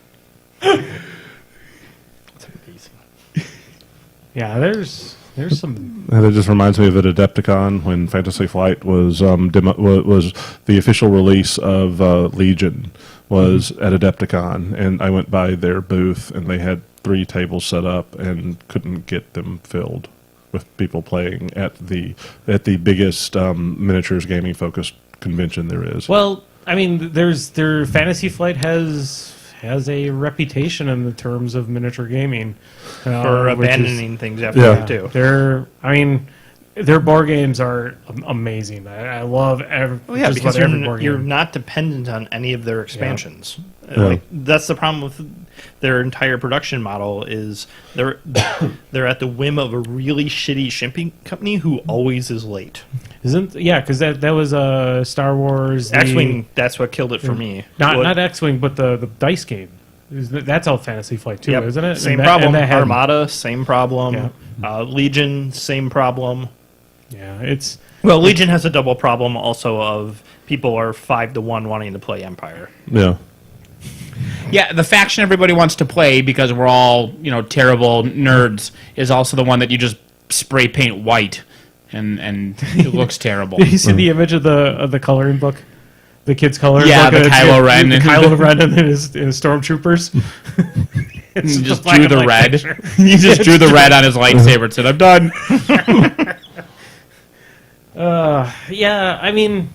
Yeah, there's some. And it just reminds me of at Adepticon when Fantasy Flight was was the official release of Legion was at Adepticon, and I went by their booth and they had 3 tables set up and couldn't get them filled with people playing at the biggest miniatures gaming focused convention there is. Well, I mean, their Fantasy Flight has has a reputation in the terms of miniature gaming For which is- abandoning things after Yeah. that, too. Their board games are amazing. I love Oh, yeah, just because about every board you're game. not dependent on any of their expansions. Yeah. Like, that's the problem with their entire production model is they're at the whim of a really shitty shipping company who always is late. Because that was Star Wars. X-Wing, that's what killed it for me. Not X-Wing, but the dice game. That's all Fantasy Flight too, Yep. isn't it? Same And problem. that had- Armada, same problem. Yeah. Legion, same problem. Yeah, it's Well, Legion has a double problem also of people are 5-1 wanting to play Empire. Yeah. Yeah, the faction everybody wants to play because we're all, terrible nerds is also the one that you just spray paint white and it looks terrible. Did you see the image of the coloring book? The kids' coloring Yeah, book? the Kylo Ren. The Kylo Ren and his stormtroopers. It's You just black drew and the white red. picture. You just drew the red on his lightsaber and said, "I'm done." Yeah, I mean,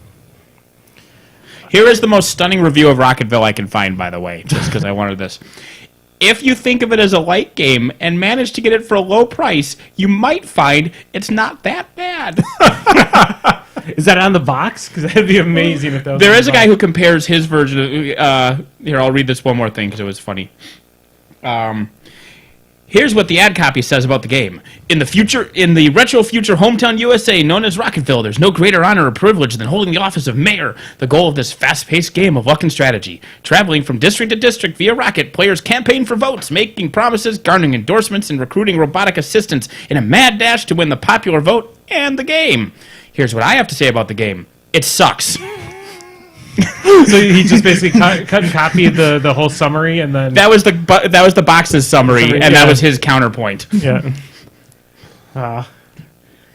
Here is the most stunning review of Rocketville I can find, by the way, just because I wanted this. If you think of it as a light game and manage to get it for a low price, you might find it's not that bad. is that on the box? Because that'd be amazing if that was There on is the a guy box. who compares his version of... here, I'll read this one more thing because it was funny. Here's what the ad copy says about the game. In the retro future hometown USA known as Rocketville, there's no greater honor or privilege than holding the office of mayor. The goal of this fast-paced game of luck and strategy. Traveling from district to district via rocket, players campaign for votes, making promises, garnering endorsements, and recruiting robotic assistants in a mad dash to win the popular vote and the game. Here's what I have to say about the game. It sucks. So he just basically cut and copied the whole summary and then... That was the box's summary, and that yeah. was his counterpoint. yeah. Oh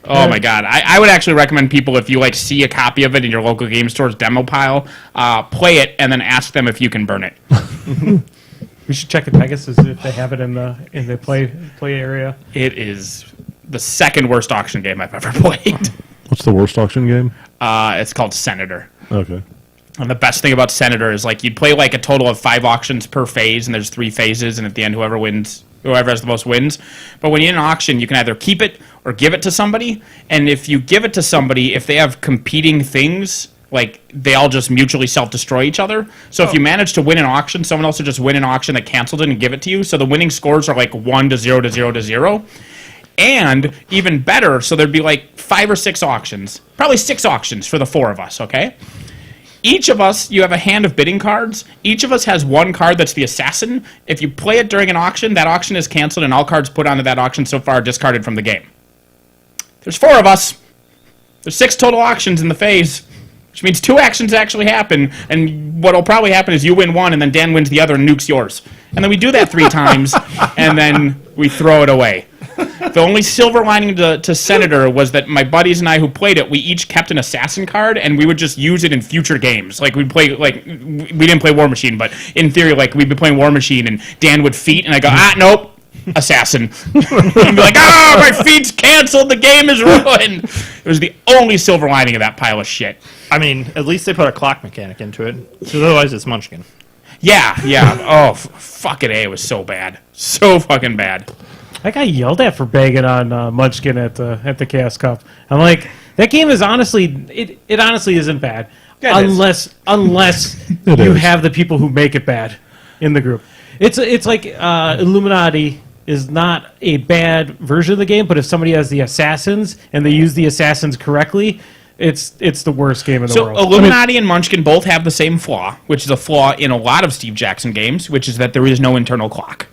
my god! I would actually recommend people, if you see a copy of it in your local game store's demo pile, play it and then ask them if you can burn it. We should check at Pegasus if they have it in the play area. It is the second worst auction game I've ever played. What's the worst auction game? It's called Senator. Okay. And the best thing about Senator is you'd play a total of 5 auctions per phase, and there's 3 phases, and at the end whoever has the most wins. But when you're in an auction, you can either keep it or give it to somebody. And if you give it to somebody, if they have competing things, they all just mutually self-destroy each other. So if you manage to win an auction, someone else will just win an auction that canceled it and give it to you. So the winning scores are 1 to 0 to 0 to 0. And even better, so there'd be 5 or 6 auctions, probably 6 auctions for the 4 of us, okay? Each of us, you have a hand of bidding cards. Each of us has one card that's the assassin. If you play it during an auction, that auction is canceled and all cards put onto that auction so far are discarded from the game. There's 4 of us. There's 6 total auctions in the phase, which means 2 actions actually happen, and what'll probably happen is you win one and then Dan wins the other and nukes yours. And then we do that 3 times, and then we throw it away. The only silver lining to Senator was that my buddies and I who played it, we each kept an assassin card, and we would just use it in future games. We'd play, we didn't play War Machine, but in theory, we'd be playing War Machine, and Dan would feat, and I go, nope, assassin. And be like, my feat's canceled, the game is ruined. It was the only silver lining of that pile of shit. I mean, at least they put a clock mechanic into it. Because otherwise it's Munchkin. Yeah. Oh, fucking A, it was so bad. So fucking bad. I got yelled at for bagging on Munchkin at the Chaos Cup. I'm like, that game is honestly, it honestly isn't bad. Yeah, it is. Unless It you is. have the people who make it bad in the group. It's like Illuminati is not a bad version of the game, but if somebody has the assassins and they use the assassins correctly, it's the worst game in the So world. Illuminati and Munchkin both have the same flaw, which is a flaw in a lot of Steve Jackson games, which is that there is no internal clock.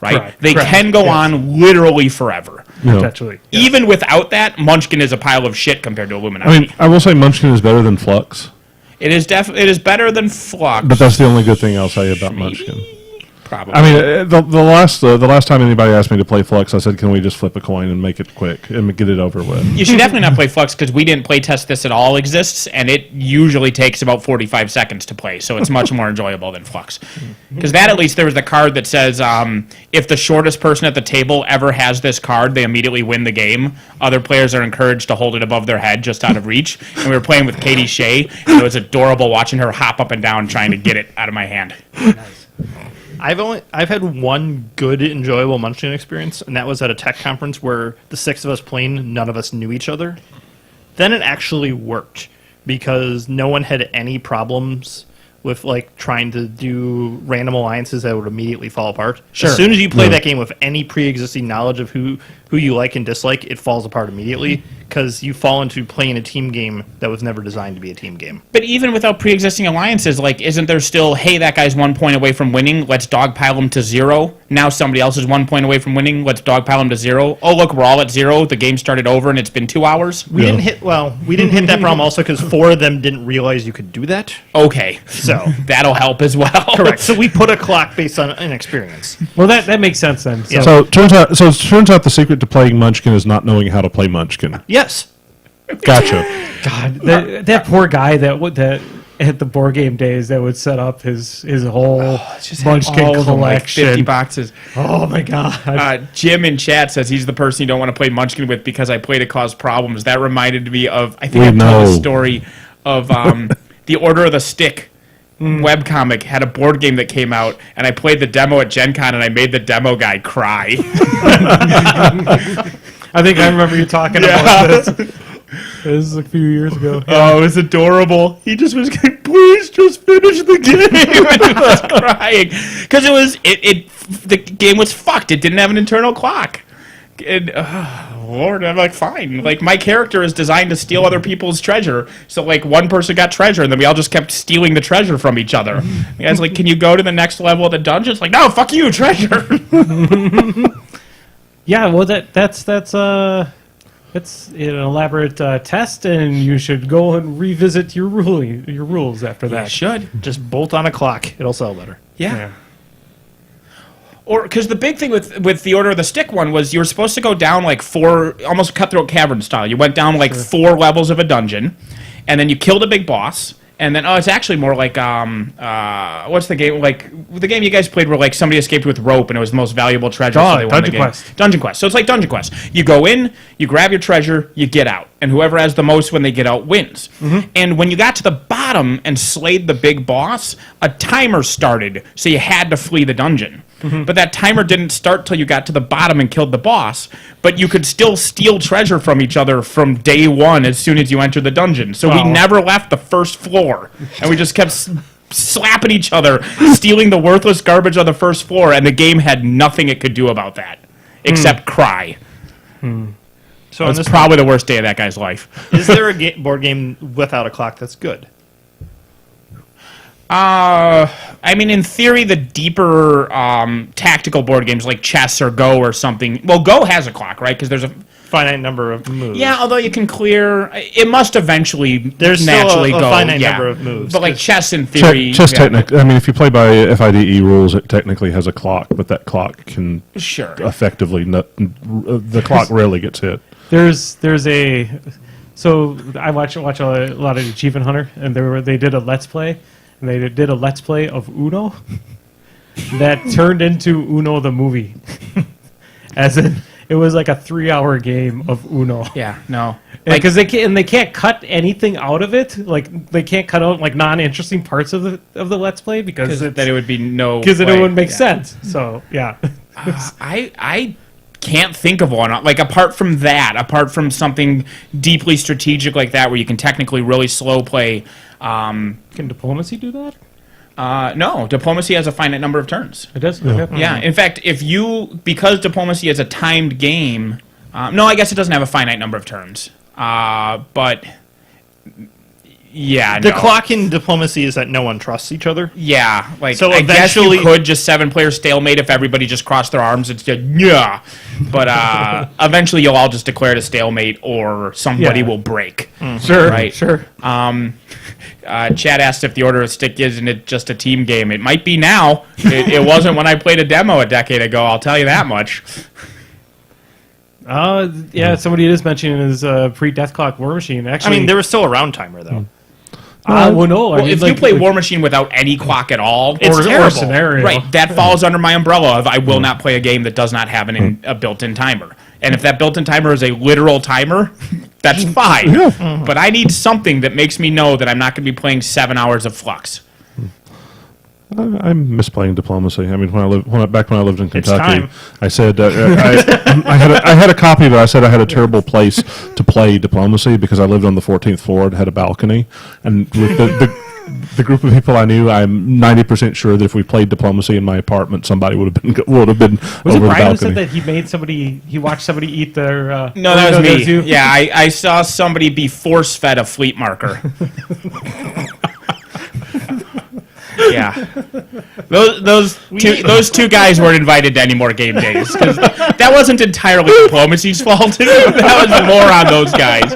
Right? Correct. They Correct. can go Yes. on literally forever. Yeah. Potentially. Even without that, Munchkin is a pile of shit compared to Illuminati. I mean, I will say Munchkin is better than Flux, it is better than Flux. but that's the only good thing I'll say about Munchkin. Probably. I mean, the last time anybody asked me to play Flux, I said, "Can we just flip a coin and make it quick and get it over with?" You should definitely not play Flux because we didn't play test this at all exists, and it usually takes about 45 seconds to play, so it's much more enjoyable than Flux. Because that, at least, there was the card that says if the shortest person at the table ever has this card, they immediately win the game. Other players are encouraged to hold it above their head, just out of reach. And we were playing with Katie Shea, and it was adorable watching her hop up and down trying to get it out of my hand. I've had one good, enjoyable Munchkin experience, and that was at a tech conference where the 6 of us playing, none of us knew each other. Then it actually worked because no one had any problems with like trying to do random alliances that would immediately fall apart. Sure. As soon as you play that game with any pre-existing knowledge of who you like and dislike, it falls apart immediately because you fall into playing a team game that was never designed to be a team game. But even without pre-existing alliances, like, isn't there still, hey, that guy's 1 point away from winning, let's dogpile him to 0. Now somebody else is 1 point away from winning, let's dogpile him to 0. Oh, look, we're all at 0. The game started over and it's been 2 hours. We didn't hit that problem also because 4 of them didn't realize you could do that. Okay, So that'll help as well. correct. So we put a clock based on inexperience. Well, that makes sense then. So, So it turns out the secret to playing Munchkin is not knowing how to play Munchkin. Yes. Gotcha. God, that poor guy that at the board game days that would set up his whole Munchkin all of them, like 50 collection. boxes. Oh my God. Jim in chat says he's the person you don't want to play Munchkin with because I play to cause problems. That reminded me of, I think I've told the story of the Order of the Stick webcomic had a board game that came out, and I played the demo at Gen Con, and I made the demo guy cry. I think I remember you talking about this. This is a few years ago. Oh, it was adorable. He just was like, please just finish the game. And he was crying. Because the game was fucked. It didn't have an internal clock. And, Lord, I'm like, fine. Like, my character is designed to steal other people's treasure. So, like, one person got treasure, and then we all just kept stealing the treasure from each other. The guy's like, can you go to the next level of the dungeon? It's like, no, fuck you, treasure. Yeah, well, that's an elaborate test, and you should go and revisit your rules after that. Should. Just bolt on a clock. It'll sell better. Yeah. Or because the big thing with the Order of the Stick one was you were supposed to go down like 4, almost Cutthroat Cavern style. You went down like 4 levels of a dungeon, and then you killed a big boss. And then, it's actually more like, what's the game? Like, the game you guys played where, like, somebody escaped with rope and it was the most valuable treasure. So they won Dungeon the game. Quest. Dungeon Quest. So it's like Dungeon Quest. You go in, you grab your treasure, you get out. And whoever has the most when they get out wins. Mm-hmm. And when you got to the bottom and slayed the big boss, a timer started, so you had to flee the dungeon. Mm-hmm. But that timer didn't start till you got to the bottom and killed the boss. But you could still steal treasure from each other from day one as soon as you entered the dungeon. So we never left the first floor. And we just kept slapping each other, stealing the worthless garbage on the first floor. And the game had nothing it could do about that except cry. So it's probably the worst day of that guy's life. Is there a board game without a clock that's good? I mean, in theory, the deeper tactical board games like chess or Go or something. Well, Go has a clock, right? Because there's a finite number of moves. Yeah, although you can clear, it must eventually there's naturally still a go. finite number of moves. But like chess, in theory, Chess technically, I mean, if you play by FIDE rules, it technically has a clock, but that clock can effectively the clock rarely gets hit. So I watch a lot of Achievement Hunter, and they did a Let's Play. And they did a Let's Play of Uno that turned into Uno the movie. As in, it was like a 3-hour game of Uno. Yeah, no. Because they can't cut anything out of it. Like, they can't cut out like non-interesting parts of the Let's Play because then it would be no. Because it wouldn't make sense. So yeah. I can't think of one. Like, apart from something deeply strategic like that, where you can technically really slow play. Can Diplomacy do that? No, Diplomacy has a finite number of turns. It does? Yeah. Okay. Yeah, in fact, because Diplomacy is a timed game, no, I guess it doesn't have a finite number of turns. But, yeah, the clock in Diplomacy is that no one trusts each other. Yeah, like, so I guess you could just 7-player stalemate if everybody just crossed their arms. It's just, yeah. But eventually you'll all just declare it a stalemate or somebody will break. Mm-hmm. Sure, right? Sure. Chad asked if the Order of Stick isn't it just a team game. It might be now. It wasn't when I played a demo a decade ago, I'll tell you that much. Yeah, somebody is mentioning his pre-Death Clock War Machine. Actually, I mean, there was still a round timer, though. Well, no. Well, if you play War Machine without any clock at all, it's terrible. Or scenario. Right, that falls under my umbrella of I will not play a game that does not have a built-in timer. And if that built-in timer is a literal timer, that's fine. Yeah. But I need something that makes me know that I'm not going to be playing 7 hours of Flux. I miss playing diplomacy. I mean, back when I lived in Kentucky, time. I said I had a copy, but I said I had a terrible place to play diplomacy because I lived on the 14th floor and had a balcony, and with the group of people I knew, I'm 90% sure that if we played diplomacy in my apartment, somebody would have been Was over it the Brian who balcony. said that he watched somebody eat their... No, that was me. you? Yeah, I saw somebody be force-fed a fleet marker. Yeah. Those two guys weren't invited to any more game days, 'cause that wasn't entirely diplomacy's fault. That was more on those guys.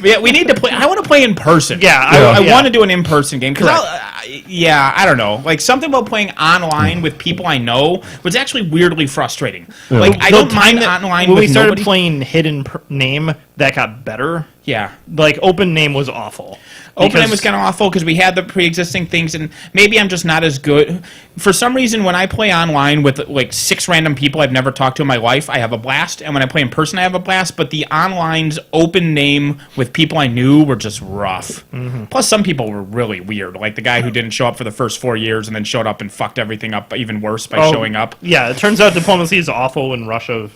Yeah, we need to play. I want to play in person. Yeah, I yeah. want to do an in-person game because I don't know. Like something about playing online with people I know was actually weirdly frustrating. Yeah. Like I don't mind online when with we started nobody. playing hidden name, that got better. Yeah. Like open name was awful. Open End was kind of awful because we had the pre-existing things, and maybe I'm just not as good. For some reason, when I play online with like 6 random people I've never talked to in my life, I have a blast, and when I play in person, I have a blast. But the online's open name with people I knew were just rough. Mm-hmm. Plus, some people were really weird, like the guy who didn't show up for the first 4 years and then showed up and fucked everything up even worse by showing up. Yeah, it turns out diplomacy is awful when Russia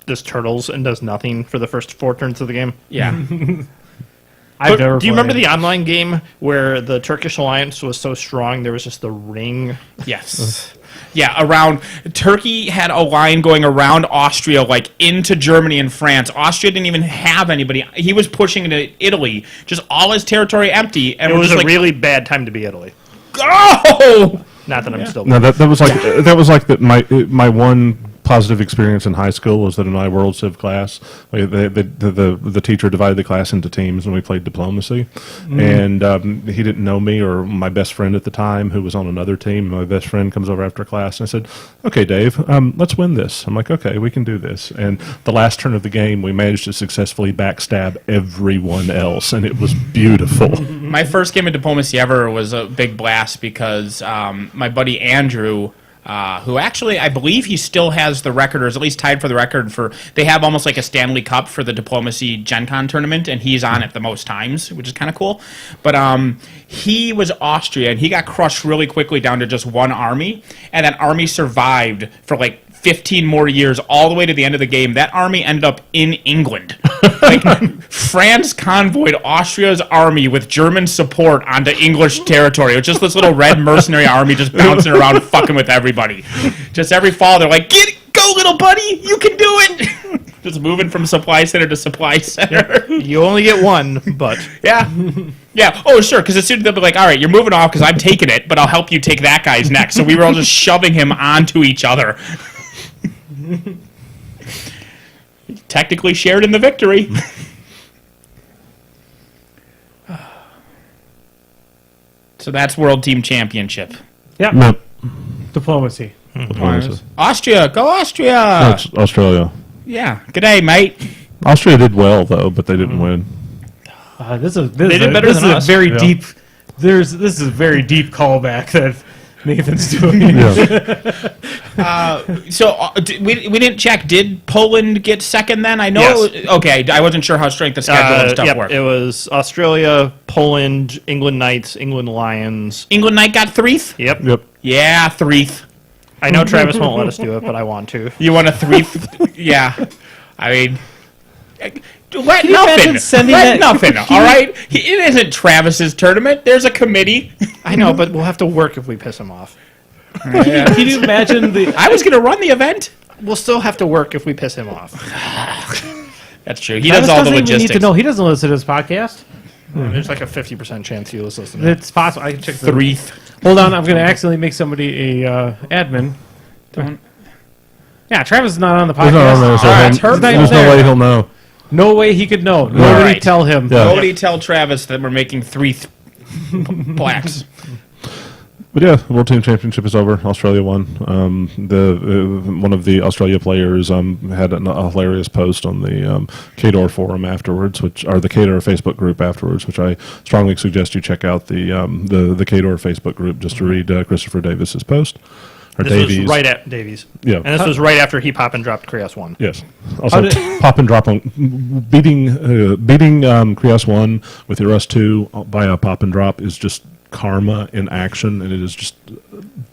just turtles and does nothing for the first 4 turns of the game. Yeah. I've never Do you remember played. the online game where the Turkish alliance was so strong there was just the ring? Yes. Yeah, around Turkey had a line going around Austria, like into Germany and France. Austria didn't even have anybody. He was pushing into Italy, just all his territory empty. And It we're was just a like, really bad time to be Italy. go! Not that I'm still. No, that was like my one positive experience in high school was that in my World Civ class, the teacher divided the class into teams and we played diplomacy. And he didn't know me or my best friend at the time who was on another team. My best friend comes over after class and I said, "Okay, Dave, let's win this." I'm like, "Okay, we can do this." And the last turn of the game, we managed to successfully backstab everyone else, and it was beautiful. My first game of diplomacy ever was a big blast because my buddy Andrew, who actually I believe he still has the record, or is at least tied for the record for. They have almost like a Stanley Cup for the diplomacy Gen Con tournament, and he's on it the most times, which is kind of cool. But he was Austria, and he got crushed really quickly down to just one army, and that army survived for like 15 more years, all the way to the end of the game. That army ended up in England. Like, France convoyed Austria's army with German support onto English territory. It was just this little red mercenary army just bouncing around fucking with everybody. Just every fall, they're like, go little buddy, you can do it! Just moving from supply center to supply center. You only get one, but Yeah. Yeah. Oh, sure. Because as soon as they'll be like, all right, you're moving off because I'm taking it, but I'll help you take that guy's next. So we were all just shoving him onto each other. Technically shared in the victory. So that's World Team Championship. Yeah, Nope. diplomacy. Diplomacy. Austria, go Austria! No, it's Australia. Yeah. G'day, mate. Austria did well though, but they didn't win. This is did better this than is us. a very Yeah. deep. This is a very deep callback that Nathan's doing. Yeah. So we didn't check. Did Poland get second then? I know. Yes. Okay, I wasn't sure how strength of schedule and stuff yep, worked. it was Australia, Poland, England Knights, England Lions. England Knight got threeth? Yep. Yep. Yeah, threeth. I know Travis won't let us do it, but I want to. You want a threeth? Yeah. I mean, let you nothing. imagine sending Let that- nothing. All right. It isn't Travis's tournament. There's a committee. I know, but we'll have to work if we piss him off. Can you imagine the? I was going to run the event. We'll still have to work if we piss him off. That's true. He does all the Travis doesn't even logistics. Need to know. He doesn't listen to this podcast. There's like a 50% chance he was listening. It's possible. I can check the Threeth. Hold on, I'm going to accidentally make somebody a admin. Yeah, Travis is not on the podcast. He's not on there, so All right, he'll- perfect. there's no way he'll know. No way he could know. Nobody right. tell him. Yeah. Nobody tell Travis that we're making threeth blacks. But yeah, the World Team Championship is over. Australia won. One of the Australia players had a hilarious post on the Kador forum afterwards, or the Kador Facebook group afterwards, which I strongly suggest you check out the Kador Facebook group just to read Christopher Davis's post. Or This Davies. was right at Davies. Yeah. And this was right after he pop and dropped Krios 1. Yes. Also, did- pop and drop on beating Krios 1 with Eros 2 by a pop and drop is just karma in action, and it is just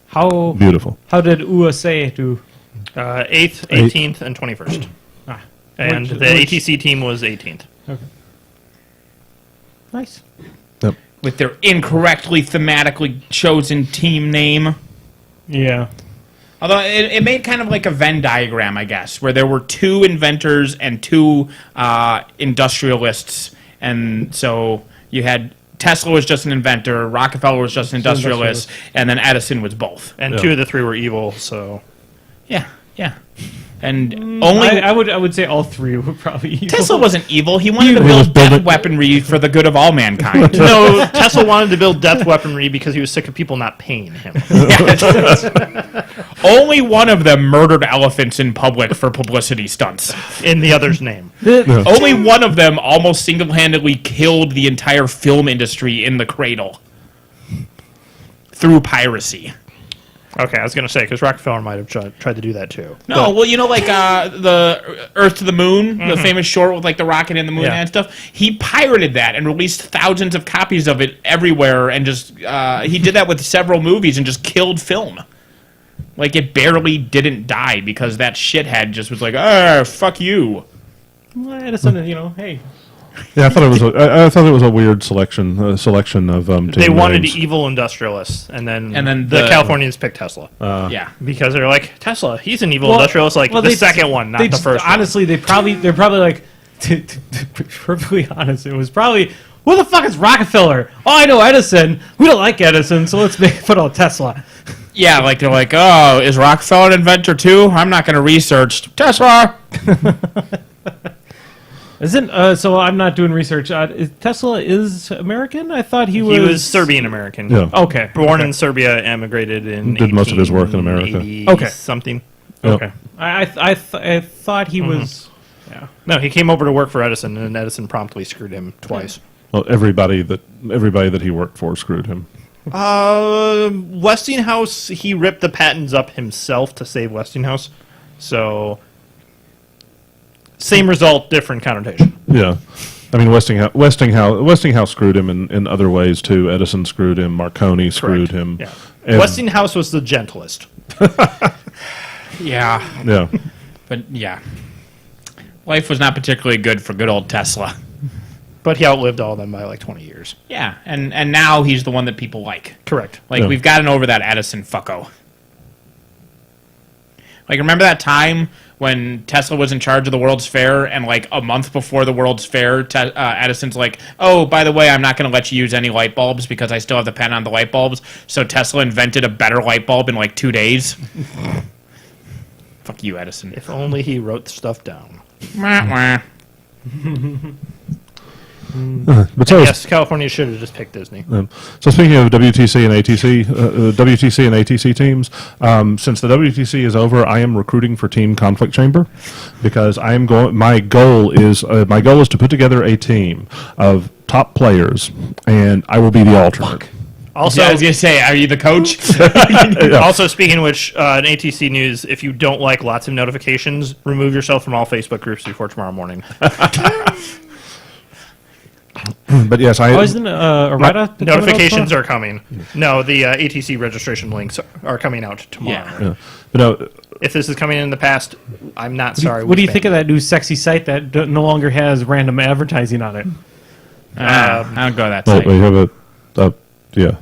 How beautiful. how did USA do? 8th, 18th, and 21st. Ah, And which- the ATC team was 18th. Nice. Yep. With their incorrectly thematically chosen team name. Yeah. Although it made kind of like a Venn diagram, I guess, where there were two inventors and two industrialists. And so you had Tesla was just an inventor, Rockefeller was just an industrialist, and then Edison was both. And 2 of the 3 were evil, so... Yeah, yeah. And only I would say all 3 were probably evil. Tesla wasn't evil. He wanted to He was build death building- weaponry for the good of all mankind. No, Tesla wanted to build death weaponry because he was sick of people not paying him. Only one of them murdered elephants in public for publicity stunts. In the other's name. Only one of them almost single-handedly killed the entire film industry in the cradle through piracy. Okay, I was going to say, because Rockefeller might have tried to do that too. No, well, you know, like the Earth to the Moon, the famous short with like the rocket in the moon Yeah. and stuff. He pirated that and released thousands of copies of it everywhere, and just he did that with several movies and just killed film. Like it barely didn't die because that shithead just was like, fuck you. Well, Edison, hey. Yeah, I thought it was a weird selection of team They wanted names. evil industrialists, and then the- the Californians picked Tesla. Yeah. Because they're like, Tesla, he's an evil industrialist, like the second one, not the first one. Honestly, they're probably like, to be perfectly honest, it was probably, who the fuck is Rockefeller? Oh, I know Edison. We don't like Edison, so let's put out Tesla. Yeah, like they're like, oh, is Rockefeller an inventor too? I'm not going to research Tesla. Isn't so? I'm not doing research. Tesla is American. I thought he was. He was Serbian-American. Yeah. Okay. Born in Serbia, emigrated in Did most of his work in America. 1880 Okay. something. Yep. Okay. I thought he was. Yeah. No, he came over to work for Edison, and Edison promptly screwed him twice. Well, everybody that he worked for screwed him. Westinghouse, he ripped the patents up himself to save Westinghouse. So, same result, different connotation. Yeah, I mean Westinghouse screwed him in other ways too. Edison screwed him. Marconi screwed him. Yeah. And- Westinghouse was the gentlest. Yeah. Yeah, But yeah. Life was not particularly good for good old Tesla. But he outlived all of them by like 20 years. Yeah, and now he's the one that people like. Correct. Like, Yeah. we've gotten over that Edison fucko. Like, remember that time when Tesla was in charge of the World's Fair, and, like, a month before the World's Fair, Edison's like, oh, by the way, I'm not going to let you use any light bulbs because I still have the patent on the light bulbs. So Tesla invented a better light bulb in, like, 2 days. Fuck you, Edison. If only he wrote stuff down. Wah, wah. but so Yes, California should have just picked Disney. So speaking of WTC and ATC teams, since the WTC is over, I am recruiting for Team Conflict Chamber because I am going. My goal is to put together a team of top players, and I will be the alternate. Also, I was going to say, are you the coach? also, speaking of which, in ATC news, if you don't like lots of notifications, remove yourself from all Facebook groups before tomorrow morning. But yes, I. Oh, isn't Errata? Notifications are coming. No, the ATC registration links are coming out tomorrow. Yeah. Yeah. But no, If this is coming in the past, I'm not sorry. What do you think of that new sexy site that no longer has random advertising on it? I don't go to that well, site. we have yeah.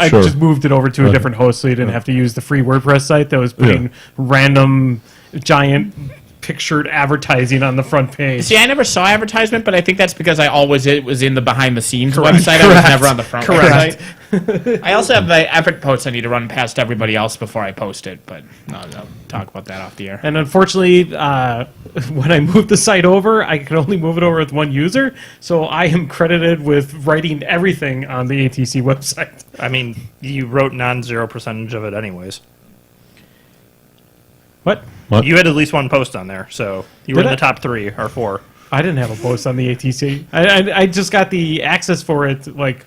I Sure. just moved it over to a different host so you didn't have to use the free WordPress site that was putting random giant pictured advertising on the front page. See, I never saw advertisement, but I think that's because it was in the behind the scenes website. I was never on the front website. I also have the epic posts I need to run past everybody else before I post it, but I'll talk about that off the air. And unfortunately, when I moved the site over, I could only move it over with one user, so I am credited with writing everything on the ATC website. I mean, you wrote non-zero percentage of it anyways. What? What? You had at least one post on there, so you were Did in I? the top 3 or 4. I didn't have a post on the ATC. I just got the access for it, like,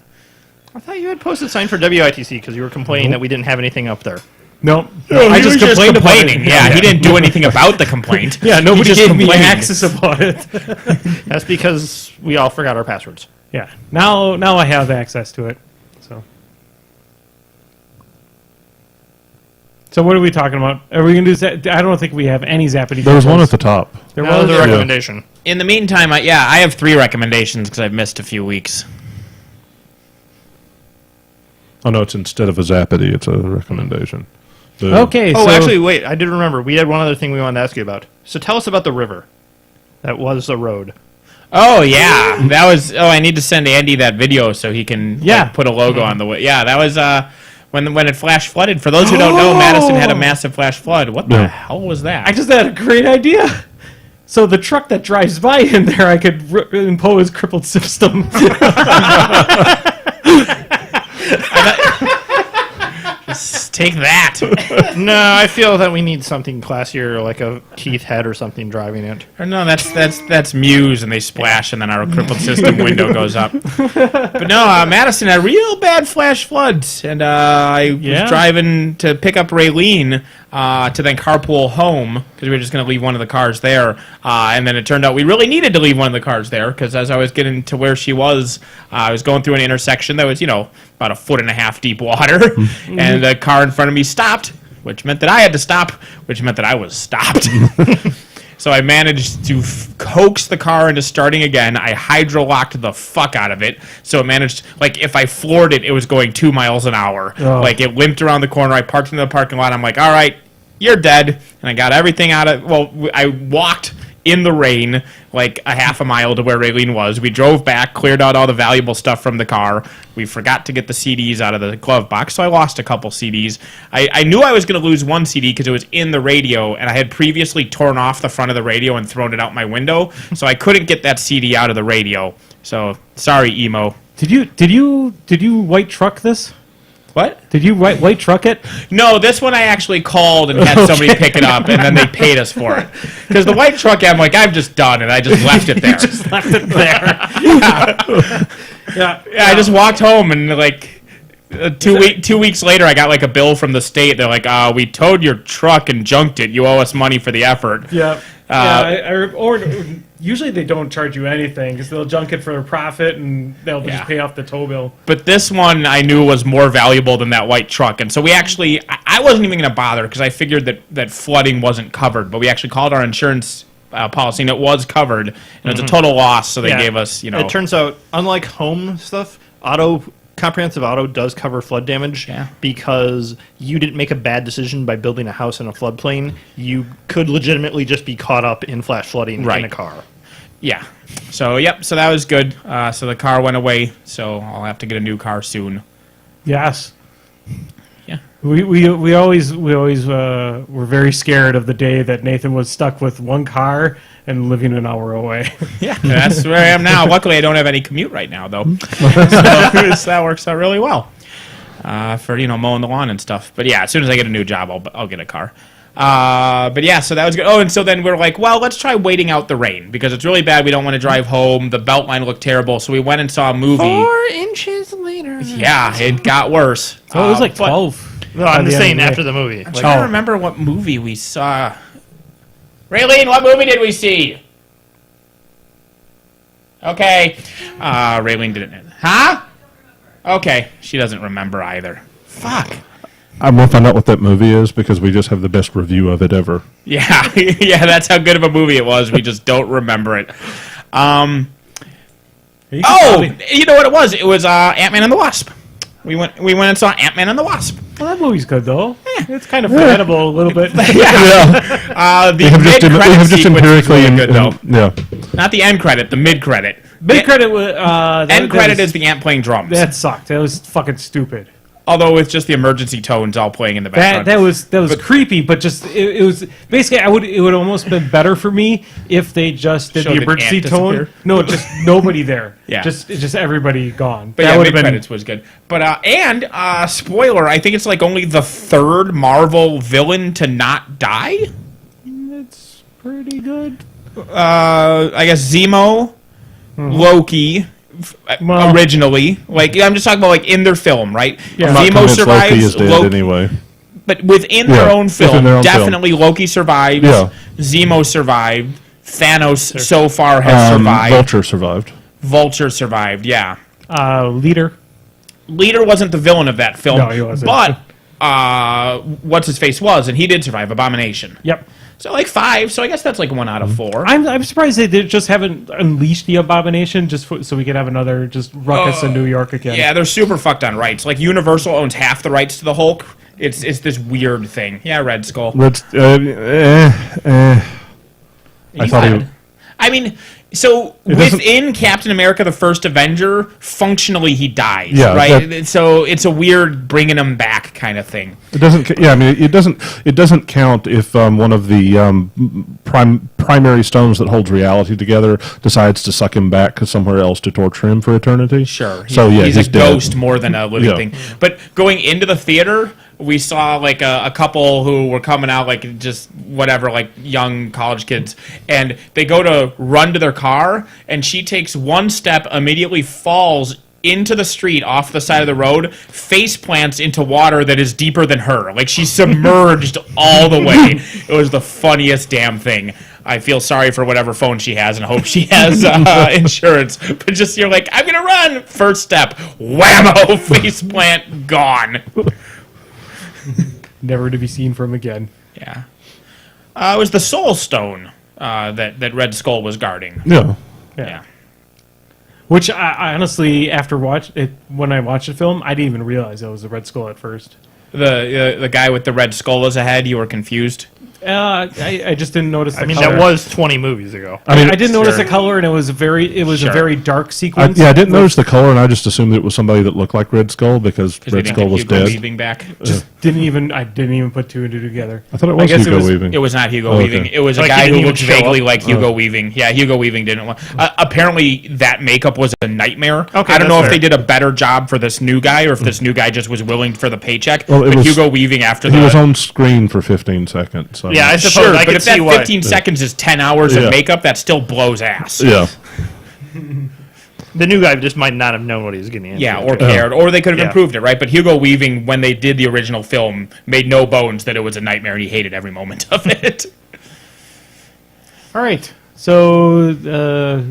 I thought you had posted sign for WITC because you were complaining that we didn't have anything up there. no. I I just complained about complaining. it. Yeah, he didn't do anything about the complaint. Yeah, nobody He just gave me complained. access about it. That's because we all forgot our passwords. Yeah, now I have access to it. So what are we talking about? Are we going to do? I don't think we have any Zappity. There was one at the top. There That was was. a recommendation. In the meantime, I have 3 recommendations because I've missed a few weeks. Oh no, it's instead of a Zappity, it's a recommendation. Okay. Oh, so, actually, wait. I did remember. We had one other thing we wanted to ask you about. So tell us about the river. That was a road. Oh yeah, that was. Oh, I need to send Andy that video so he can put a logo on the way. Yeah, that was when it flash flooded. For those who don't know, Madison had a massive flash flood. What the hell was that? I just had a great idea. So the truck that drives by in there, I could impose crippled system. Just take that. No, I feel that we need something classier, like a Keith head or something driving it. Or no, that's Muse, and they splash, and then our crippled system window goes up. But no, Madison had a real bad flash floods, and I was driving to pick up Raylene to then carpool home because we were just going to leave one of the cars there, and then it turned out we really needed to leave one of the cars there because as I was getting to where she was, I was going through an intersection that was about 1.5 feet deep water, and the car in front of me stopped, which meant that I had to stop, which meant that I was stopped. So I managed to coax the car into starting again. I hydro-locked the fuck out of it. So it managed, if I floored it, it was going 2 miles an hour. Oh. It limped around the corner. I parked into the parking lot. I'm like, all right, you're dead. And I got everything out of, I walked in the rain, a half a mile to where Raylene was. We drove back, cleared out all the valuable stuff from the car. We forgot to get the CDs out of the glove box, so I lost a couple CDs. I knew I was going to lose one CD because it was in the radio, and I had previously torn off the front of the radio and thrown it out my window, so I couldn't get that CD out of the radio. So, sorry, emo. Did you white truck this? What? Did you white truck it? No, this one I actually called and had somebody pick it up, and then they paid us for it. Because the white truck, I'm like, I'm just done, and I just left it there. Just left it there. Yeah, I just walked home, and 2 weeks later, I got a bill from the state. They're like, we towed your truck and junked it. You owe us money for the effort. Yeah. Or usually they don't charge you anything because they'll junk it for a profit and they'll just pay off the tow bill. But this one I knew was more valuable than that white truck. And so we actually, I wasn't even going to bother because I figured that flooding wasn't covered. But we actually called our insurance policy and it was covered. And it was a total loss, so they gave us, It turns out, unlike home stuff, comprehensive auto does cover flood damage because you didn't make a bad decision by building a house in a floodplain. You could legitimately just be caught up in flash flooding in a car. Yeah. So, so that was good. So the car went away, so I'll have to get a new car soon. Yes. Yeah. We always were very scared of the day that Nathan was stuck with one car and living an hour away. Yeah, that's where I am now. Luckily, I don't have any commute right now, though. So that works out really well for, mowing the lawn and stuff. But yeah, as soon as I get a new job, I'll get a car. But yeah, so that was good. Oh, and so then we're like, well, let's try waiting out the rain because it's really bad. We don't want to drive home. The Beltline looked terrible. So we went and saw a movie. 4 inches later. Yeah, it got worse. So it was 12. No, I'm just saying after the movie. I'm trying to remember what movie we saw. Raylene, what movie did we see? Okay. Raylene didn't. Huh? Okay. She doesn't remember either. Fuck. I'm going to find out what that movie is because we just have the best review of it ever. Yeah. Yeah, that's how good of a movie it was. We just don't remember it. You know what it was? It was Ant-Man and the Wasp. We went and saw Ant-Man and the Wasp. Well, that movie's good, though. It's kind of forgettable a little bit. The mid-credit sequence was really good, though. Not the end credit, the mid-credit. Mid-credit was... end credit is the ant playing drums. That sucked. That was fucking stupid. Although with just the emergency tones all playing in the background. That was creepy, but just it was basically it would almost been better for me if they just did the emergency tone. Disappear. No, just nobody there. Yeah, just everybody gone. But that mid-credits was good. But spoiler, I think it's only the 3rd Marvel villain to not die. It's pretty good. I guess Zemo, Loki. Originally, I'm just talking about in their film, right? Yeah. Zemo survives. Loki is dead anyway. But within their own film, definitely Loki survives. Yeah. Zemo survived. Thanos so far has survived. Vulture survived. Yeah. Leader. Leader wasn't the villain of that film. No, he wasn't. But what's his face was, and he did survive. Abomination. Yep. So like 5. So I guess that's like 1 out of 4. I'm surprised they just haven't unleashed the Abomination so we could have another just ruckus in New York again. Yeah, they're super fucked on rights. Like Universal owns half the rights to the Hulk. It's this weird thing. Yeah, Red Skull. Let's, I thought he. I mean, so within Captain America: The First Avenger, functionally he dies, Yeah, right? So it's a weird bringing him back kind of thing. It doesn't. Yeah, I mean, it doesn't. It doesn't count if one of the primary stones that holds reality together decides to suck him back somewhere else to torture him for eternity. Sure. So yeah, he's a dead. ghost more than a living Yeah. thing. But going into the theater, we saw like a couple who were coming out like just whatever, like young college kids, and they go to run to their car, and she takes one step, immediately falls into the street off the side of the road, face plants into water that is deeper than her. Like she's submerged all the way. It was the funniest damn thing. I feel sorry for whatever phone she has and hope she has insurance. But just you're like, I'm gonna run. First step, whammo, face plant, gone. Never to be seen from again. Yeah. It was the Soul Stone that Red Skull was guarding. Yeah. Yeah. Which I honestly, when I watched the film, I didn't even realize it was a Red Skull at first. The guy with the red skull as a head, you were confused? I just didn't notice the I mean, color. that was 20 movies ago. I mean, I didn't notice the color, and it was a very dark sequence. I didn't notice the color, and I just assumed that it was somebody that looked like Red Skull because Because they Red didn't Skull get was Hugo dead. Weaving back. I didn't even put 2 and 2 together. I thought it was guess Hugo Weaving. It was not Hugo Oh, okay. Weaving. It was a Like, guy he who didn't looked even show vaguely up? like Hugo Weaving. Yeah, Hugo Weaving didn't want. Apparently, that makeup was a nightmare. Okay, I don't know that's if they fair. did a better job for this new guy or if this new guy just was willing for the paycheck. Well, it but was- Hugo Weaving after He the was on screen for 15 seconds. So. Yeah, I suppose sure, I but could if that see why. 15 seconds is 10 hours Yeah. of makeup, that still blows ass. Yeah. The new guy just might not have known what he was getting into. Yeah, or cared, or they could have Yeah. improved it, right? But Hugo Weaving, when they did the original film, made no bones that it was a nightmare, and he hated every moment of it. All right. So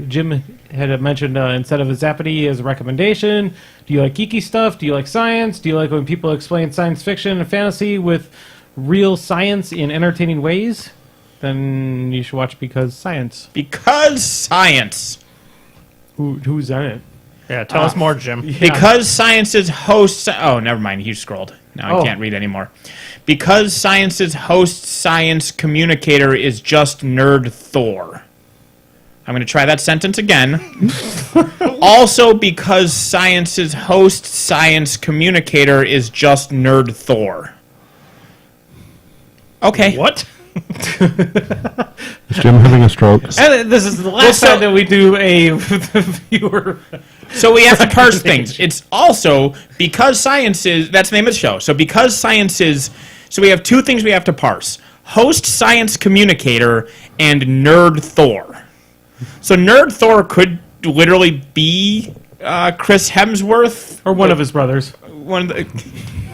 Jim had mentioned instead of a Zappity as a recommendation, do you like geeky stuff? Do you like science? Do you like when people explain science fiction and fantasy with real science in entertaining ways? Then you should watch Because Science. Because science. Who's in it? Yeah, tell us more, Jim. Because Science's host... Oh, never mind. You scrolled. Now Oh. I can't read anymore. Because Science's host science communicator is just Nerd Thor. I'm going to try that sentence again. Also, because Science's host science communicator is just Nerd Thor. Okay. What? Is Jim having a stroke? And this is the last so- time that we do a viewer. So we have to parse things. It's also because science is... That's the name of the show. So because science is... So we have 2 things we have to parse. Host science communicator and Nerd Thor. So Nerd Thor could literally be Chris Hemsworth. Or one of his brothers. One of the...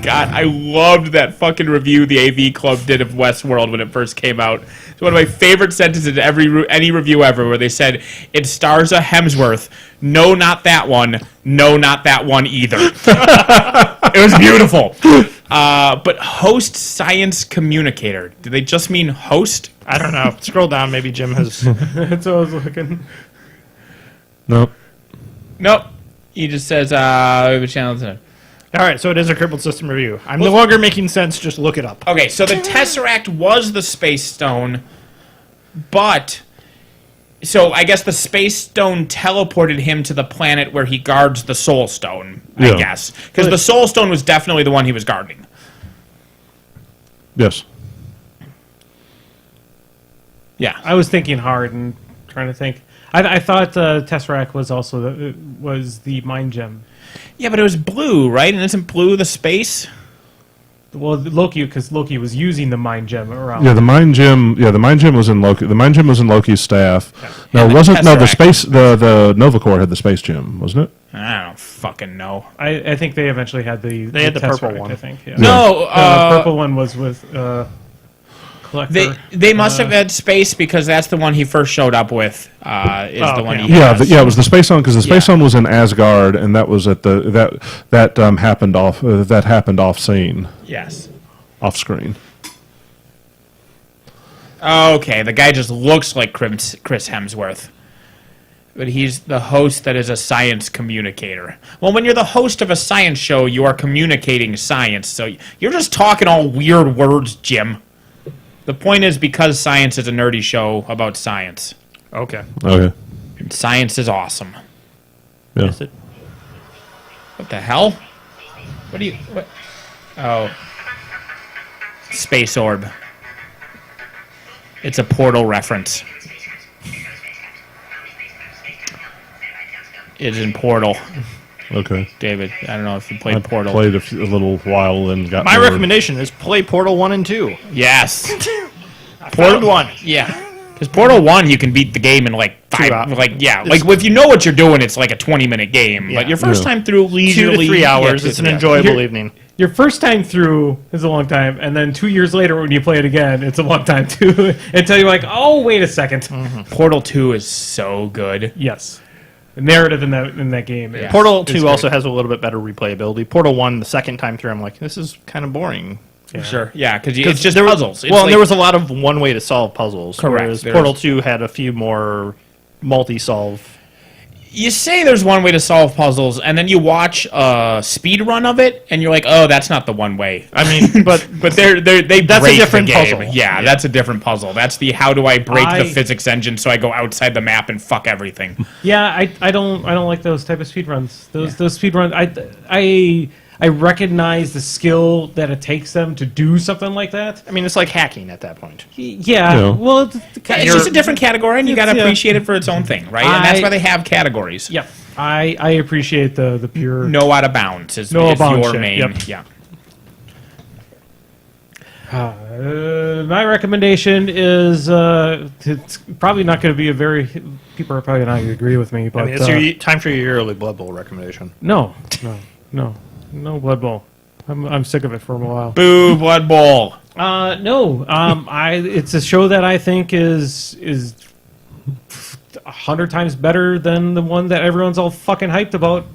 God, I loved that fucking review the AV Club did of Westworld when it first came out. It's one of my favorite sentences in any review ever, where they said, it stars a Hemsworth. No, not that one. No, not that one either. It was beautiful. But host science communicator. Did they just mean host? I don't know. Scroll down. Maybe Jim has. That's what I was looking. Nope. Nope. He just says, we have a channel. All right, so it is a crippled system review. I'm no longer making sense. Just look it up. Okay, so the Tesseract was the Space Stone, but... So I guess the Space Stone teleported him to the planet where he guards the Soul Stone, I Yeah. guess. Because the Soul Stone was definitely the one he was guarding. Yes. Yeah. I was thinking hard and trying to think. I thought Tesseract was also was the Mind Gem. Yeah, but it was blue, right? And isn't blue the space? Well, Loki, because Loki was using the Mind Gem around. Yeah, the Mind Gem. Yeah, the Mind Gem was in Loki. The Mind Gem was in Loki's staff. No, And it the wasn't. No, the Tesseract. space. The Nova Corps had the Space Gem, wasn't it? I don't fucking know. I think they eventually had the They had the purple Tesseract, one. I think. Yeah. No, the purple one was with collector. They must have had space because that's the one he first showed up with. Is the one he Yeah, has. it was the Space Zone because the Space Yeah. Zone was in Asgard, and that was at that happened off scene, Yes. off screen. Okay, the guy just looks like Chris Hemsworth. But he's the host that is a science communicator. Well, when you're the host of a science show, you are communicating science. So you're just talking all weird words, Jim. The point is because science is a nerdy show about science. Okay. Okay. And science is awesome. Yeah. Is it? What the hell? What? Oh. Space orb. It's a Portal reference. It's in Portal, Okay. David. I don't know if you played I Portal. played a little while and got My bored. recommendation is play Portal 1 and 2. Yes. Portal 1. Yeah. Because Portal 1, you can beat the game in like 5, hours. like if you know what you're doing, it's like a 20-minute game. Yeah. But your first Yeah. time through 2 leisurely... to 3 hours. Yeah, It's an 2 to 3 hours. enjoyable You're- evening. Your first time through is a long time, and then 2 years later when you play it again, it's a long time too. Until you're like, oh, wait a second. Portal 2 is so good. Yes. The narrative in that game. Yeah. Portal It's 2 great. also has a little bit better replayability. Portal 1, the second time through, I'm like, this is kind of boring. Sure. Yeah, because it's just there was- puzzles. It's Well, like- there was a lot of one way to solve puzzles. Correct. Whereas There's- Portal 2 had a few more multi-solve. You say there's one way to solve puzzles, and then you watch a speed run of it, and you're like, "Oh, that's not the one way." I mean, but they That's a break different the game. puzzle. Yeah, that's a different puzzle. That's the how do I break the I- physics engine so I go outside the map and fuck everything. Yeah, I don't like those type of speedruns. Those speedruns, I recognize the skill that it takes them to do something like that. I mean, it's like hacking at that point. Yeah, Yeah. well, It's just a different category, and you got to yeah. appreciate it for its own thing, right? And that's I- why they have categories. Yep, I appreciate the pure. No out of bounds is No out of bounds your shit, main. yep. Yeah. My recommendation is it's probably not going to be a very. People are probably not going to agree with me, but I mean, it's your time for your yearly Blood Bowl recommendation. no Blood Bowl. I'm sick of it for a while. Boo, Blood Bowl. No, it's a show that I think is 100 times better than the one that everyone's all fucking hyped about.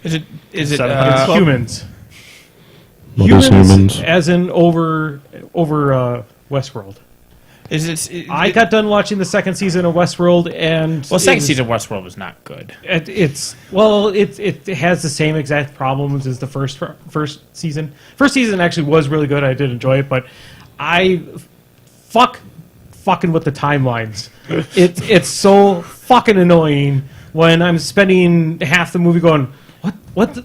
Is it? Is it? 700 Club? Humans. What is humans? As in over Westworld. Is it? I got done watching the second season of Westworld, and Well, second it was- season of Westworld was not good. It has the same exact problems as the first season. First season actually was really good. I did enjoy it, but I fucking with the timelines. It's so fucking annoying when I'm spending half the movie going what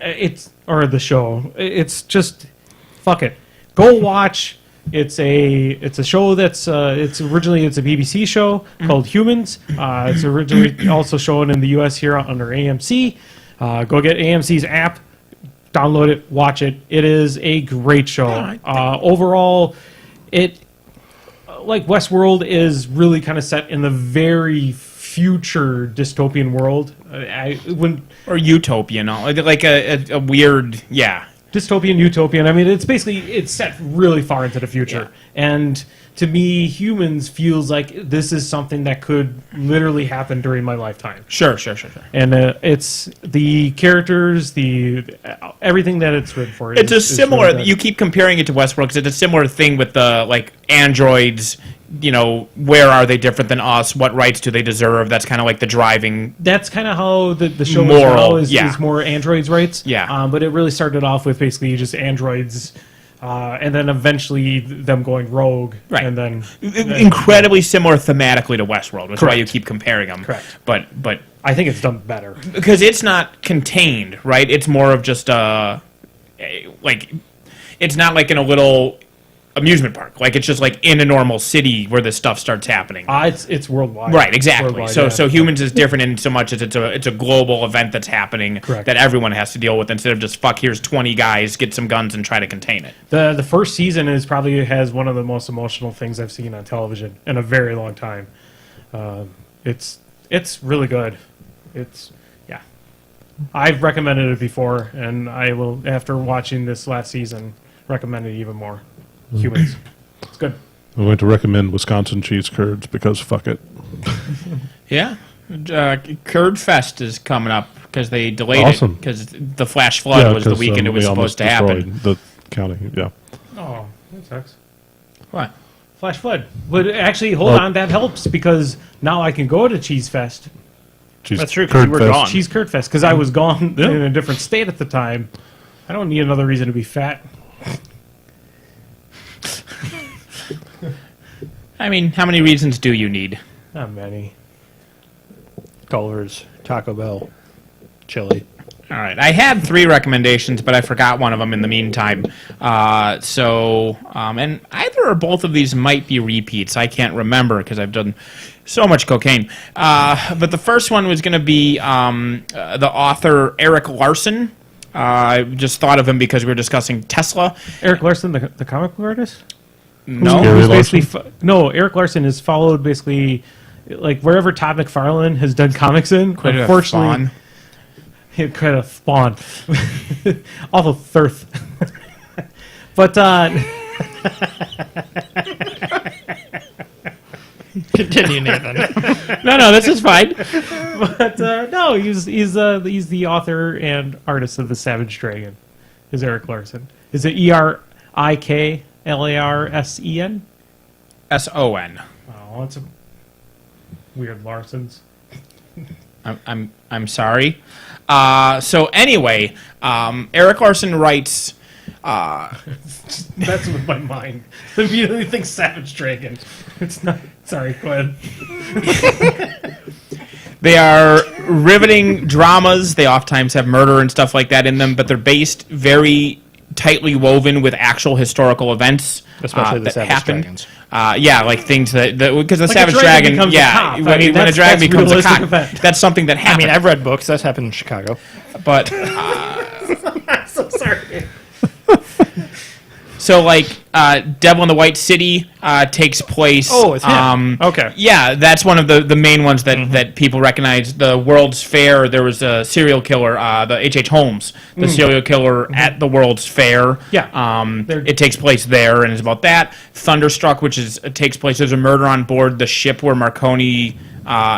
it's or the show. It's just fuck it. Go watch. It's a show that's it's a BBC show called Humans. It's originally also shown in the U.S. here under AMC. Go get AMC's app, download it, watch it. It is a great show. Overall, it like Westworld is really kind of set in the very future dystopian world. Or utopian, like a weird, yeah. Dystopian, utopian. I mean, it's set really far into the future, and to me, Humans feels like this is something that could literally happen during my lifetime. Sure. And it's the characters, everything that it's written for. It's a is similar. really good. You keep comparing it to Westworld because it's a similar thing with the like androids. You know, where are they different than us? What rights do they deserve? That's kind of like the driving. That's kind of how the show Moral, is more androids' rights. Yeah. But it really started off with basically just androids, and then eventually them going rogue. Right. And then Incredibly similar thematically to Westworld, which is why you Correct. keep comparing them. Correct. But I think it's done better. because it's not contained, right? It's more of just like it's not like in a little amusement park. Like it's just like in a normal city where this stuff starts happening. It's worldwide. Right, exactly. Worldwide, So yeah. so Humans is different in so much as it's a global event that's happening Correct. that everyone has to deal with instead of just here's 20 guys, get some guns and try to contain it. The first season is probably has one of the most emotional things I've seen on television in a very long time. It's really good. Yeah. I've recommended it before, and I will, after watching this last season, recommend it even more. humans. It's good. I'm going to recommend Wisconsin cheese curds because fuck it. Yeah. Curd Fest is coming up because they delayed Awesome. it because the flash flood was the weekend it was we almost supposed to happen. destroyed the county, yeah. Oh, that sucks. What? Flash flood. But actually, hold on, that helps because now I can go to Cheese Fest, Cheese That's true, 'cause curd you were fest. gone. Cheese Curd Fest, because I was gone Yeah. in a different state at the time. I don't need another reason to be fat. I mean, how many reasons do you need? Not many. Culver's, Taco Bell, chili. All right. I had 3 recommendations, but I forgot one of them in the meantime. And either or both of these might be repeats. I can't remember because I've done so much cocaine. But the first one was going to be the author Eric Larson. I just thought of him because we were discussing Tesla. Eric Larson, the comic book artist? No. Gary Who's Larson? basically no, Eric Larson has followed basically like wherever Todd McFarlane has done comics in. Quite a unfortunately, fawn. he kind of spawned. Awful thirst. But Continue, Nathan. No, this is fine. no, he's the author and artist of the Savage Dragon. Is Eric Larson? Is it ERIKLARSEN? SON. Oh, that's a weird Larsons. I'm sorry. So anyway, Eric Larson writes. That's with my mind. I immediately think Savage Dragon. It's not. Sorry, go ahead. They are riveting dramas. They oftentimes have murder and stuff like that in them, but they're based very tightly woven with actual historical events, Especially the that Savage happened. Dragons. Yeah, like things that because the Like a Savage dragon Dragon, becomes a yeah, cop. I when, mean, when a that's dragon becomes a realistic cop, event. that's something that I happened. mean, I've read books. That's happened in Chicago. But I'm so sorry. so like Devil in the White City takes place. Oh, it's him. Okay. Yeah, that's one of the main ones that people recognize. The World's Fair, there was a serial killer, the H.H. Holmes, the serial killer at the World's Fair. Yeah. It takes place there, and it's about that. Thunderstruck, which takes place, there's a murder on board the ship where Marconi,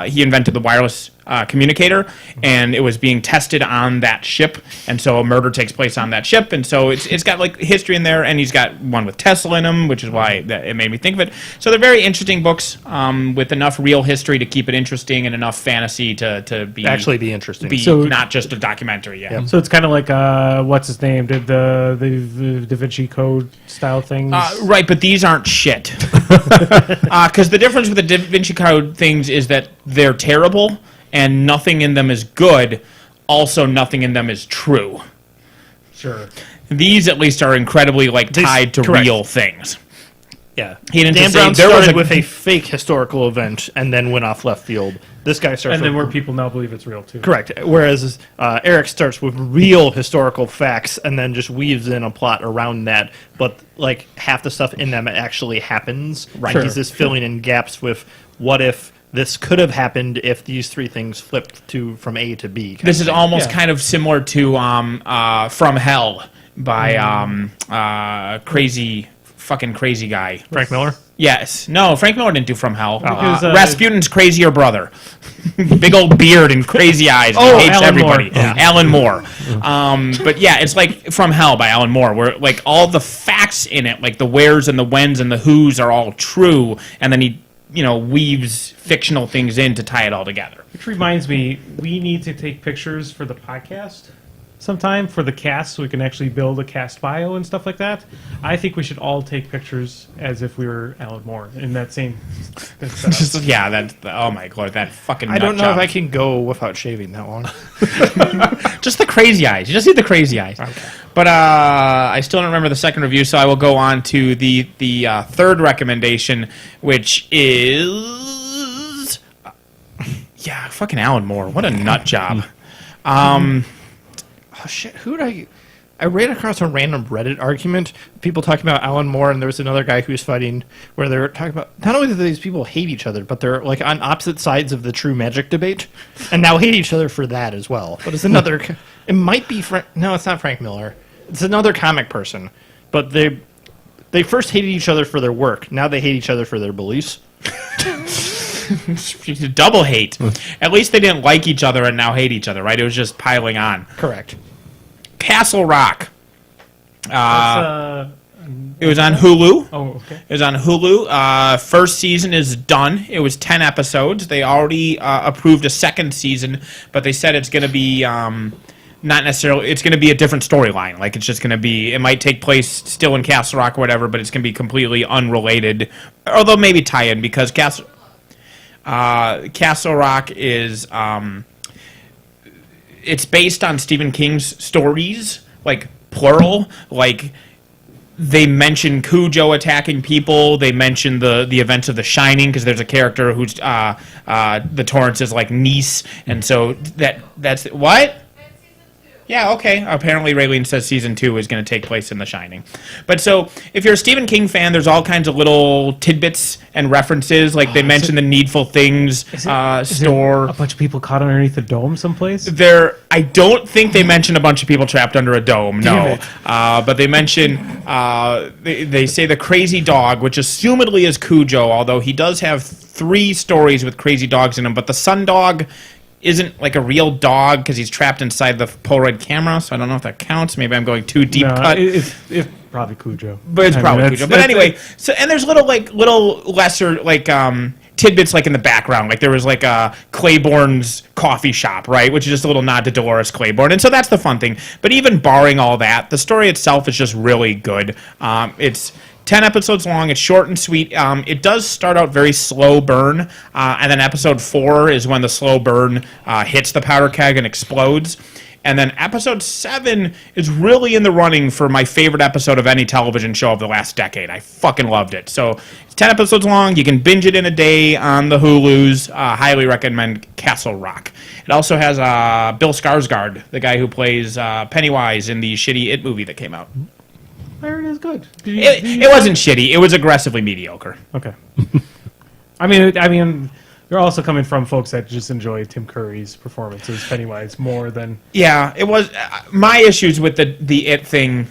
he invented the wireless communicator, and it was being tested on that ship, and so a murder takes place on that ship, and so it's got like history in there, and he's got one with Tesla in him, which is why it made me think of it. So they're very interesting books with enough real history to keep it interesting and enough fantasy to be Actually be interesting. So- not just a documentary. Yeah. So it's kind of like what's his name? Did the Da Vinci Code style things? Right, but these aren't shit. Because the difference with the Da Vinci Code things is that they're terrible, and nothing in them is good. Also, nothing in them is true. Sure. These, at least, are incredibly tied to correct. real things. Yeah. He didn't Dan just say Brown there was started a- with a fake historical event and then went off left field. This guy starts And then with where people now believe it's real too. correct. Whereas Eric starts with real historical facts and then just weaves in a plot around that. But like half the stuff in them actually happens. Right. Sure. He's just filling in gaps with what if this could have happened if these 3 things flipped from A to B. This is almost Yeah. kind of similar to From Hell by fucking crazy guy. Frank Miller. Yes. No, Frank Miller didn't do From Hell. Because, Rasputin's crazier brother. Big old beard and crazy eyes. And he hates Alan everybody. Moore. Yeah. Alan Moore. But yeah, it's like From Hell by Alan Moore, where like all the facts in it, like the wheres and the whens and the whos are all true, and then he weaves fictional things in to tie it all together. Which reminds me, we need to take pictures for the podcast sometime for the cast so we can actually build a cast bio and stuff like that. I think we should all take pictures as if we were Alan Moore in that same setup. Yeah, oh my god, that fucking I don't know nut if job. I can go without shaving that long. Just the crazy eyes. You just need the crazy eyes. Okay. But I still don't remember the second review, so I will go on to the third recommendation, which is fucking Alan Moore. What a nut job. Oh shit! Who did I ran across a random Reddit argument. People talking about Alan Moore, and there was another guy who was fighting where they were talking about not only do these people hate each other, but they're like on opposite sides of the true magic debate, and now hate each other for that as well. But it's another. It might be no, it's not Frank Miller. It's another comic person, but they They first hated each other for their work. Now they hate each other for their beliefs. Double hate. At least they didn't like each other and now hate each other, right? It was just piling on. Correct. Castle Rock. That's, It was on Hulu. oh, okay. It was on Hulu. First season is done. It was 10 episodes. They already approved a second season, but they said it's going to be not necessarily. It's going to be a different storyline. Like it's just going to be. It might take place still in Castle Rock or whatever, but it's going to be completely unrelated. Although maybe tie in because Castle Rock is. It's based on Stephen King's stories, like plural, like. They mention Cujo attacking people. They mention the events of The Shining because there's a character who's the Torrance's like niece, and so that's what. Yeah, okay. Apparently, Raylene says season 2 is going to take place in The Shining. But so, if you're a Stephen King fan, there's all kinds of little tidbits and references. Like they mention the Needful Things store. A bunch of people caught underneath the dome someplace? I don't think they mention a bunch of people trapped under a dome. No, but they mention they say the crazy dog, which assumedly is Cujo, although he does have 3 stories with crazy dogs in him. But the sun dog isn't like a real dog because he's trapped inside the Polaroid camera, so I don't know if that counts. Maybe I'm going too deep cut. It's probably Cujo. But it's probably Cujo. But anyway, so and there's little lesser tidbits like in the background. Like there was like Claiborne's coffee shop, right? Which is just a little nod to Dolores Claiborne. And so that's the fun thing. But even barring all that, the story itself is just really good. It's 10 episodes long. It's short and sweet. It does start out very slow burn, and then episode 4 is when the slow burn hits the powder keg and explodes. And then episode 7 is really in the running for my favorite episode of any television show of the last decade. I fucking loved it. So it's 10 episodes long. You can binge it in a day on the Hulus. Highly recommend Castle Rock. It also has Bill Skarsgård, the guy who plays Pennywise in the shitty It movie that came out. I heard it was good. It wasn't shitty. It was aggressively mediocre. Okay. I mean, you're also coming from folks that just enjoy Tim Curry's performance as Pennywise more than. Yeah, it was. My issues with the It thing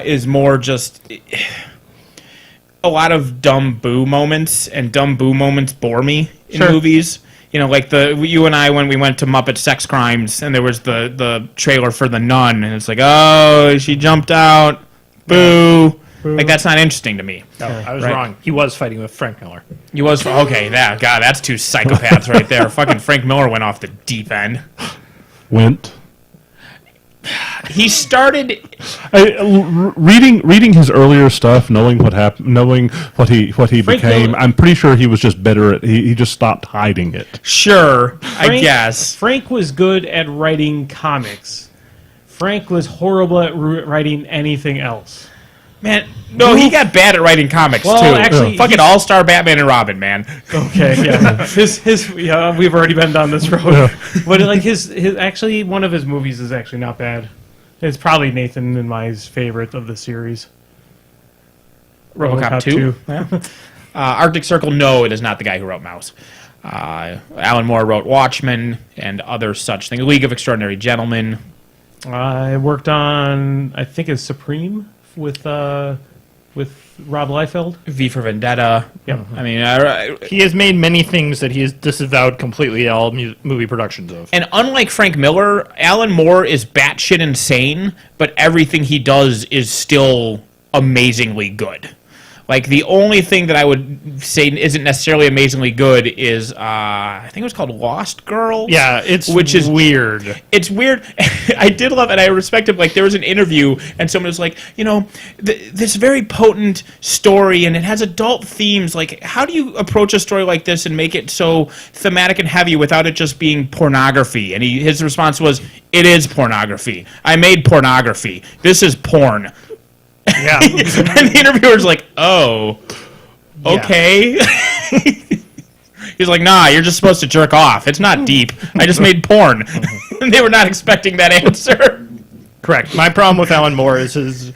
is more just a lot of dumb boo moments, and dumb boo moments bore me in movies. You know, like you and I when we went to Muppet Sex Crimes, and there was the trailer for The Nun, and it's like, oh, she jumped out. Boo. Like, that's not interesting to me. No, I was wrong. He was fighting with Frank Miller. He was, okay, God, that's 2 psychopaths right there. Fucking Frank Miller went off the deep end. He started reading his earlier stuff, knowing what happened, knowing what he became. Miller, I'm pretty sure he was just better at. He just stopped hiding it. Sure, I guess. Frank was good at writing comics. Frank was horrible at writing anything else. Man, no, he got bad at writing comics too. Actually, fucking All-Star Batman and Robin, man. Okay, yeah. We've already been down this road. Yeah. But like his actually one of his movies is actually not bad. It's probably Nathan and my favorite of the series. RoboCop 2. Yeah. Arctic Circle, no, it is not the guy who wrote Mouse. Alan Moore wrote Watchmen and other such things. League of Extraordinary Gentlemen. I worked on, I think it's Supreme with Rob Liefeld. V for Vendetta. Yep. I mean, he has made many things that he has disavowed completely all movie productions of. And unlike Frank Miller, Alan Moore is batshit insane, but everything he does is still amazingly good. Like, the only thing that I would say isn't necessarily amazingly good is, I think it was called Lost Girl. Yeah, which is weird. It's weird. I did love it, and I respect it. Like, there was an interview, and someone was like, you know, this very potent story, and it has adult themes. Like, how do you approach a story like this and make it so thematic and heavy without it just being pornography? And his response was, it is pornography. I made pornography. This is porn. Yeah. And the interviewer's like, oh, okay. Yeah. He's like, nah, you're just supposed to jerk off. It's not deep. I just made porn. And they were not expecting that answer. Correct. My problem with Alan Moore is his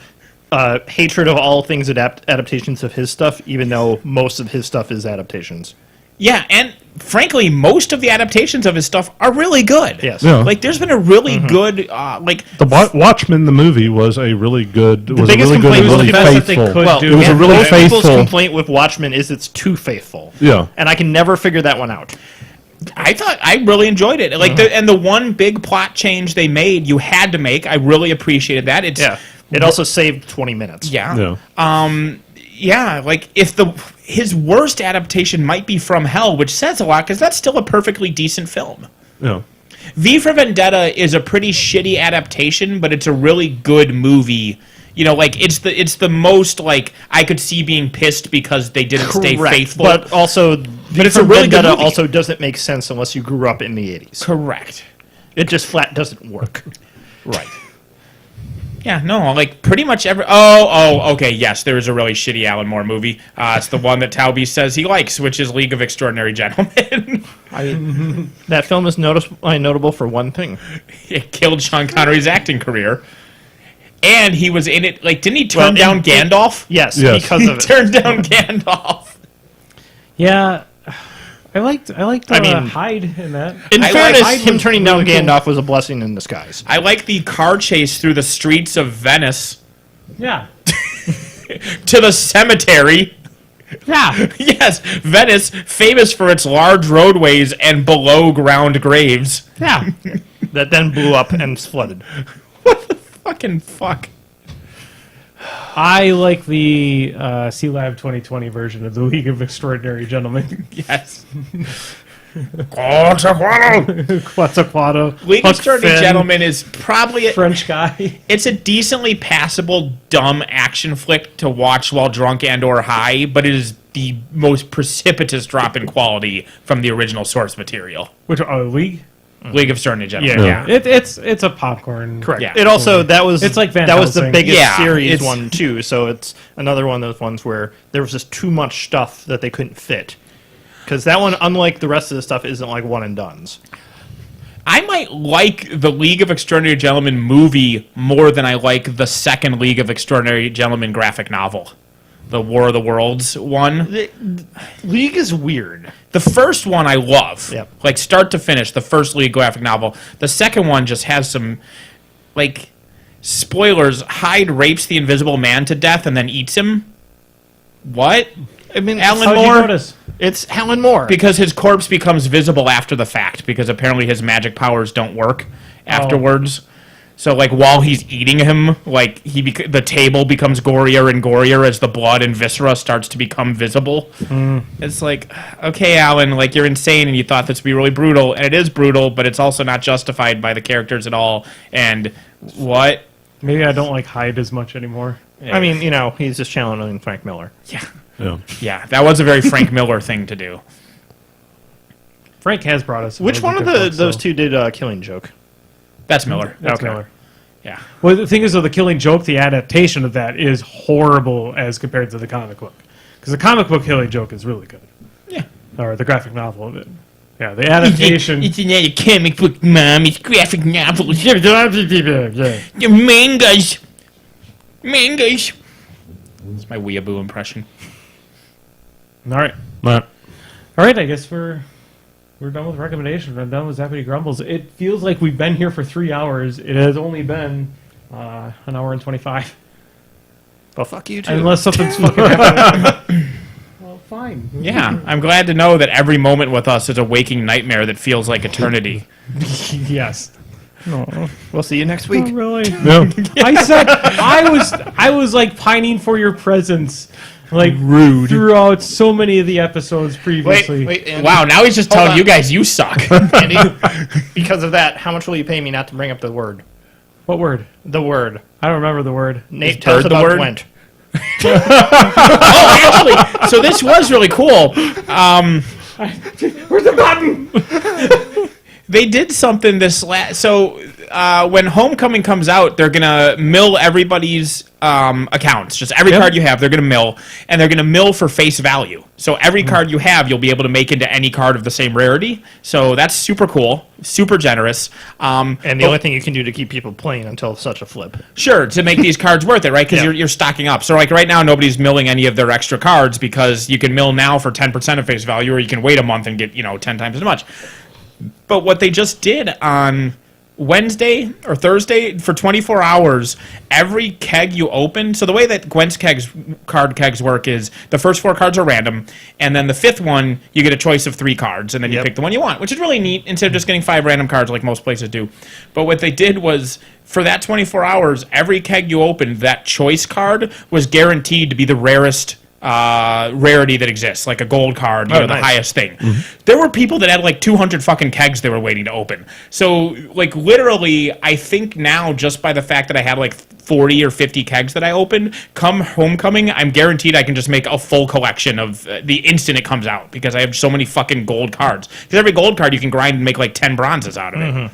hatred of all things adaptations of his stuff, even though most of his stuff is adaptations. Yeah, and frankly, most of the adaptations of his stuff are really good. Yes. Yeah. Like, there's been a really good, like, The Watchmen, the movie, was a really good, was a biggest really good, complaint was really the best that they faithful. could Well, do. It was a really most people's faithful. complaint with Watchmen is it's too faithful. Yeah. And I can never figure that one out. I thought I really enjoyed it. Like, and the one big plot change they made, you had to make. I really appreciated that. It's Yeah. It also saved 20 minutes. yeah. Yeah. Yeah, like if his worst adaptation might be From Hell, which says a lot because that's still a perfectly decent film. Yeah. V for Vendetta is a pretty shitty adaptation, but it's a really good movie. You know, like it's the most like I could see being pissed because they didn't stay faithful. But also, But it's a really good Vendetta movie. also doesn't make sense unless you grew up in the 80s. Correct. It just flat doesn't work. Right. Yeah, no, like pretty much every. Oh, okay, yes, there is a really shitty Alan Moore movie. It's the one that Talby says he likes, which is League of Extraordinary Gentlemen. That film is notable for one thing. It killed Sean Connery's acting career, and he was in it. Like, didn't he turn down Gandalf? Yes, Yes. because He of it. turned down Gandalf. Yeah, I liked I mean- Hyde in that. In I fairness, like- him turning down really cool. Gandalf was a blessing in disguise. I like the car chase through the streets of Venice Yeah, to the cemetery. yeah. Yes, Venice, famous for its large roadways and below-ground graves. Yeah. That then blew up and flooded. Fucking fuck. I like the C-Lab 2020 version of the League of Extraordinary Gentlemen. Yes. Quetzalcoatl, League of Huck Extraordinary Finn, Gentlemen is probably French guy. it's a decently passable dumb action flick to watch while drunk and or high, but it is the most precipitous drop in quality from the original source material. Which League? League of Extraordinary Gentlemen. Yeah. It's a popcorn. Correct. Yeah. It also that was It's like Van that was the Helsing. biggest Yeah, series it's- one too. So it's another one of those ones where there was just too much stuff that they couldn't fit. Because that one, unlike the rest of the stuff, isn't like one and dones. I might like the League of Extraordinary Gentlemen movie more than I like the second League of Extraordinary Gentlemen graphic novel. The War of the Worlds one. League is weird. The first one I love. Yep. Like start to finish, the first League graphic novel. The second one just has some like spoilers, Hyde rapes the Invisible Man to death and then eats him. What? I mean, Alan How'd you Moore? notice? it's Alan Moore. Because his corpse becomes visible after the fact, because apparently his magic powers don't work afterwards. So, like, while he's eating him, like, the table becomes gorier and gorier as the blood and viscera starts to become visible. It's like, okay, Alan, like, you're insane and you thought this would be really brutal, and it is brutal, but it's also not justified by the characters at all. And what? Maybe I don't like Hyde as much anymore. I mean, you know, he's just channeling Frank Miller. Yeah. Yeah. Yeah, that was a very Frank Miller thing to do. Frank has brought us. some Which really one of good books, those so- two did Killing Joke? That's Miller. That's Okay. Miller. Yeah. Well, the thing is, though, the Killing Joke, the adaptation of that is horrible as compared to the comic book. Because the comic book Killing Joke is really good. Yeah. Or the graphic novel of it. Yeah, the adaptation. It's another comic book, Mom. It's graphic novels. yeah. The mangas. Mangas. That's my weeaboo impression. All right. Matt. All right, I guess we're done with recommendations. I'm done with Zappity Grumbles. It feels like we've been here for 3 hours. It has only been an hour and 25. Well, fuck you too. Unless something's fucking happening. Well, fine. Yeah, I'm glad to know that every moment with us is a waking nightmare that feels like eternity. Yes. We'll see you next week. Really? No. I said I was like pining for your presence, like Rude. throughout so many of the episodes previously. Wait, Andy. Wow, now he's just Hold telling on. you guys you suck. Andy, because of that, how much will you pay me not to bring up the word? What word? The word. I don't remember the word. Nate, Is tell us bird the about word? Gwent. Oh, actually, so this was really cool. Where's the button? They did something this so when Homecoming comes out, they're gonna mill everybody's accounts. Just every card you have, they're gonna mill, and they're gonna mill for face value. So every card you have, you'll be able to make into any card of the same rarity. So that's super cool, super generous. And the only thing you can do to keep people playing until such a flip. Sure, to make these cards worth it, right? Because you're stocking up. So like right now, nobody's milling any of their extra cards because you can mill now for 10% of face value, or you can wait a month and get 10 times as much. But what they just did on Wednesday or Thursday, for 24 hours, every keg you open, so the way that Gwent's card kegs work is the first 4 cards are random, and then the 5th one, you get a choice of 3 cards, and then you pick the one you want, which is really neat, instead of just getting 5 random cards like most places do. But what they did was, for that 24 hours, every keg you opened, that choice card was guaranteed to be the rarest rarity that exists, like a gold card, the highest thing. There were people that had like 200 fucking kegs they were waiting to open. So, like, literally, I think now, just by the fact that I had like 40 or 50 kegs that I opened, come Homecoming, I'm guaranteed I can just make a full collection of the instant it comes out, because I have so many fucking gold cards. Because every gold card you can grind and make like 10 bronzes out of it.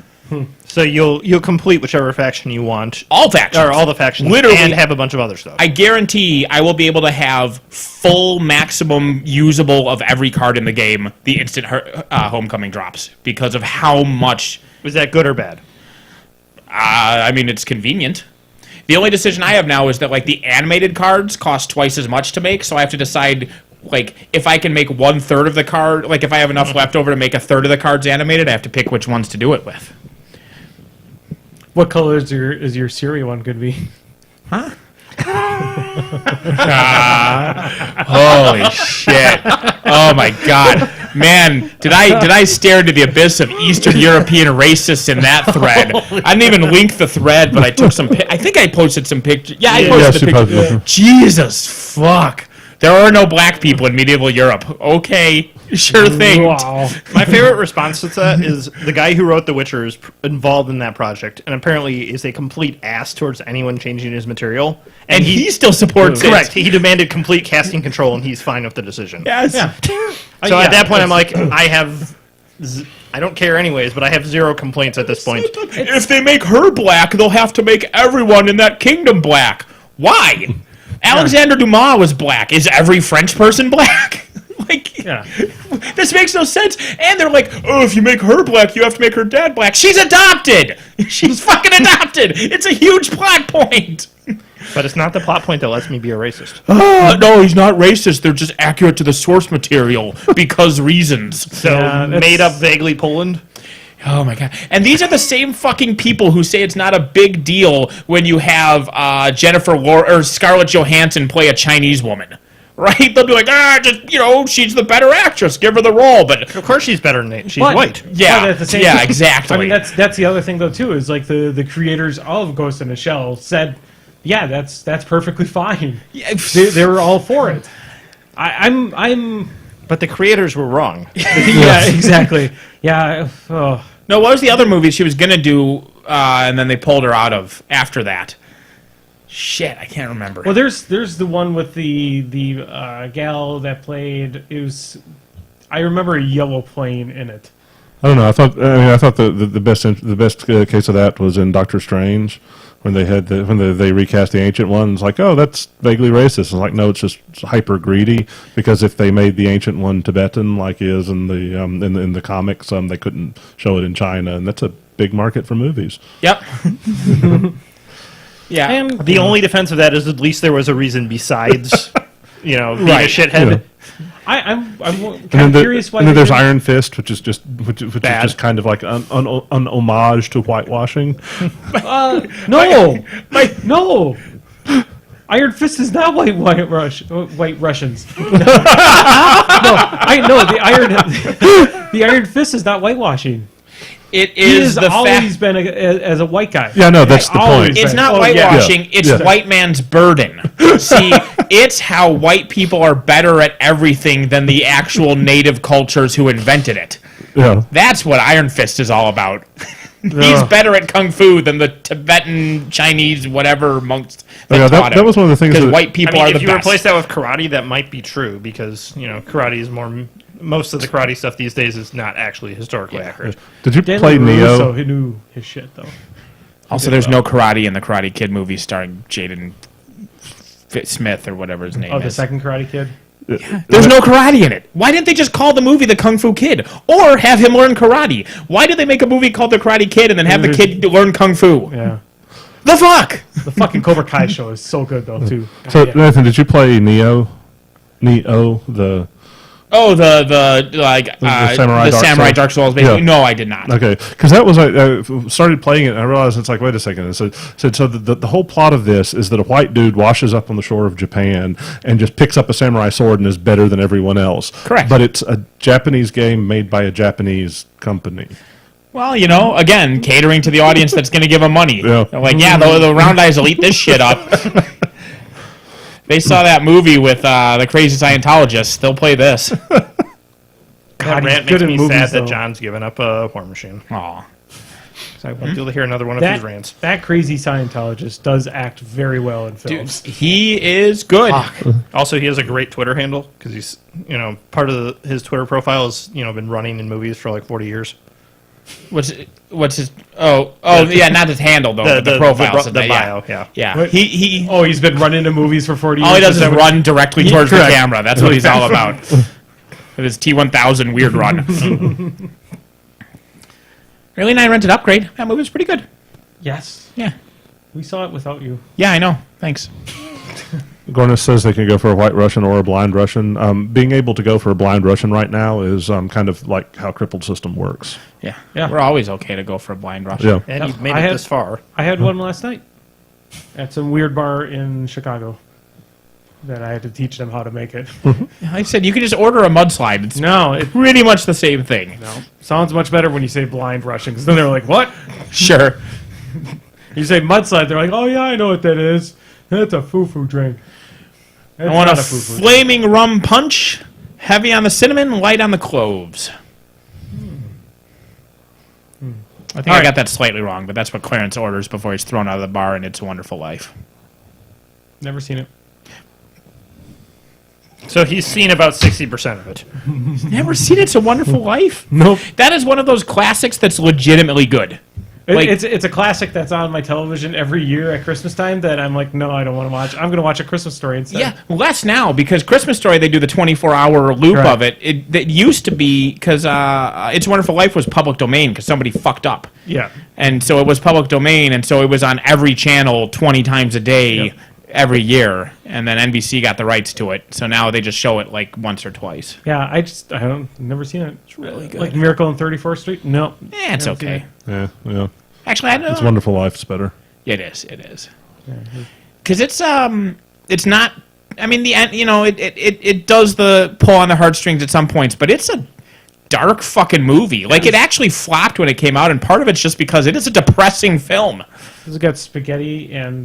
So you'll complete whichever faction you want. All factions. Or all the factions. Literally, and have a bunch of other stuff. I guarantee I will be able to have full maximum usable of every card in the game the instant Homecoming drops, because of how much... Was that good or bad? I mean, it's convenient. The only decision I have now is that, like, the animated cards cost twice as much to make, so I have to decide... Like, if I can make 1/3 of the card, like, if I have enough left over to make 1/3 of the cards animated, I have to pick which ones to do it with. What color is your Siri one going to be? Huh? Holy shit! Oh my god, man! Did I stare into the abyss of Eastern European racists in that thread? I didn't even link the thread, but I took some. I think I posted some pictures. Yeah, I posted the picture. Jesus fuck! There are no black people in medieval Europe. Okay, sure thing. Wow. My favorite response to that is the guy who wrote The Witcher is involved in that project, and apparently is a complete ass towards anyone changing his material. And he still supports it. Correct. He demanded complete casting control, and he's fine with the decision. Yes. Yeah. So at that point, I'm like, I don't care anyways, but I have 0 complaints at this point. If they make her black, they'll have to make everyone in that kingdom black. Why? Alexander Dumas was black. Is every French person black? This makes no sense. And they're like, oh, if you make her black, you have to make her dad black. She's adopted. She's fucking adopted. It's a huge plot point. But it's not the plot point that lets me be a racist. No, he's not racist. They're just accurate to the source material because reasons. So made up vaguely Poland. Oh my god! And these are the same fucking people who say it's not a big deal when you have Scarlett Johansson play a Chinese woman, right? They'll be like, she's the better actress. Give her the role. But of course, she's better than Nate. She's white. Yeah, at the same yeah, time, exactly. I mean, that's the other thing though too. Is like the creators of Ghost in the Shell said, yeah, that's perfectly fine. Yeah, they were all for it. I'm. But the creators were wrong. Yeah, exactly. Yeah. Oh. No, what was the other movie she was going to do, and then they pulled her out of after that? Shit, I can't remember. Well, there's the one with the gal that played. It was, I remember a yellow plane in it. I don't know. I thought the best case of that was in Doctor Strange, when they recast the Ancient One. It's like, oh, that's vaguely racist. It's like, no, it's just hyper greedy, because if they made the Ancient One Tibetan like is in the in the comics, they couldn't show it in China, and that's a big market for movies. Yep. Yeah. And the only defense of that is at least there was a reason besides, being a shithead. Yeah. I'm kind of curious why. And then there's Iron Fist, which is just kind of like an homage to whitewashing. No. Iron Fist is not white Russians. The Iron Fist is not whitewashing. It is He has always been as a white guy. Yeah, no, that's the point. It's not whitewashing. It's white man's burden. See, it's how white people are better at everything than the actual native cultures who invented it. Yeah. That's what Iron Fist is all about. He's better at kung fu than the Tibetan, Chinese, whatever monks that taught him. That was one of the things. Because white people are the best. If you replace that with karate, that might be true, because karate is more. Most of the karate stuff these days is not actually historically accurate. Did you play Neo? Neo? He knew his shit though. Also, there's no karate in the Karate Kid movie starring Jaden Smith or whatever his name Oh, the is. second Karate Kid. There's no karate in it. Why didn't they just call the movie The Kung Fu Kid or have him learn karate? Why did they make a movie called The Karate Kid and then have the kid learn Kung Fu? Yeah. The fuck? The fucking Cobra Kai show is so good though too. So, Yeah. Nathan, did you play Neo, the... Oh, the Samurai Dark Souls. Basically. Yeah. No, I did not. Okay, because that was I started playing it and I realized it's like, wait a second. So the whole plot of this is that a white dude washes up on the shore of Japan and just picks up a samurai sword and is better than everyone else. Correct. But it's a Japanese game made by a Japanese company. Well, again, catering to the audience that's going to give them money. Yeah. They're like, the round eyes will eat this shit up. They saw that movie with the crazy Scientologists. They'll play this. That God, rant he's good makes at me movies, sad that though. John's given up a War Machine. Aw. So I won't be able to hear another one of his rants. That crazy Scientologist does act very well in films. He is good. Also, he has a great Twitter handle because he's, part of his Twitter profile has, been running in movies for like 40 years. What's his? Yeah, not his handle though. but the profile, the bio, yeah. Yeah. What? He He's been running to movies for 40 years. all he does is that what- run directly towards the Correct. camera. That's what he's all about. With his T1000 weird run. Really, and I rented Upgrade. That movie was pretty good. Yes. Yeah. We saw it without you. Yeah, I know. Thanks. Gornis says they can go for a white Russian or a blind Russian. Being able to go for a blind Russian right now is kind of like how Crippled system works. Yeah. Yeah. We're always okay to go for a blind rush. Yeah. And you've made I it had- this far. I had one last night at some weird bar in Chicago that I had to teach them how to make it. Like I said, you can just order a mudslide. It's No, it pretty much the same thing. sounds much better when you say blind Russian, because then they're like, what? Sure. You say mudslide, they're like, oh yeah, I know what that is. That's a foo-foo drink. I want a flaming rum punch, heavy on the cinnamon, light on the cloves. I think I got that slightly wrong, but that's what Clarence orders before he's thrown out of the bar in It's a Wonderful Life. Never seen it. So he's seen about 60% of it. Never seen It's a Wonderful Life? Nope. That is one of those classics that's legitimately good. Like- It's a classic that's on my television every year at Christmas time that I'm like, no, I don't want to watch. I'm going to watch A Christmas Story instead. Yeah, less now because Christmas Story they do the 24-hour loop Correct. of it. It used to be because It's a Wonderful Life was public domain because somebody fucked up, Yeah. and so it was public domain, and so it was on every channel 20 times a day Yep. every year, and then NBC got the rights to it, so now they just show it like once or twice. Yeah, I don't never seen it. It's really good. Like Miracle on 34th Street? No. Yeah, it's Never seen okay. it. Yeah. Actually, I don't It's know. Wonderful Life. It's better. It is. Because it's not. I mean, the end. It does the pull on the heartstrings at some points, but it's a dark fucking movie. Like it actually flopped when it came out, and part of it's just because it is a depressing film. Has it got spaghetti and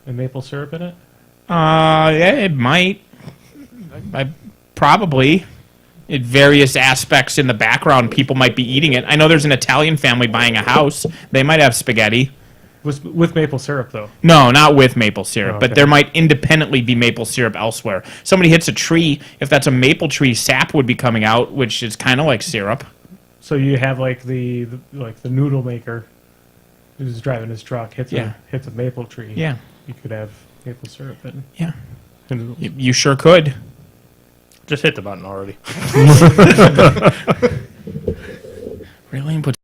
maple syrup in it? Yeah, it might. Probably. In various aspects in the background, people might be eating it. I know there's an Italian family buying a house. They might have spaghetti. With maple syrup, though. No, not with maple syrup, Oh, but okay. there might independently be maple syrup elsewhere. Somebody hits a tree, if that's a maple tree, sap would be coming out, which is kind of like syrup. So you have like the noodle maker who's driving his truck hits Yeah. a maple tree. Yeah. You could have maple syrup in. Yeah. And You sure could. Just hit the button already. Really? Put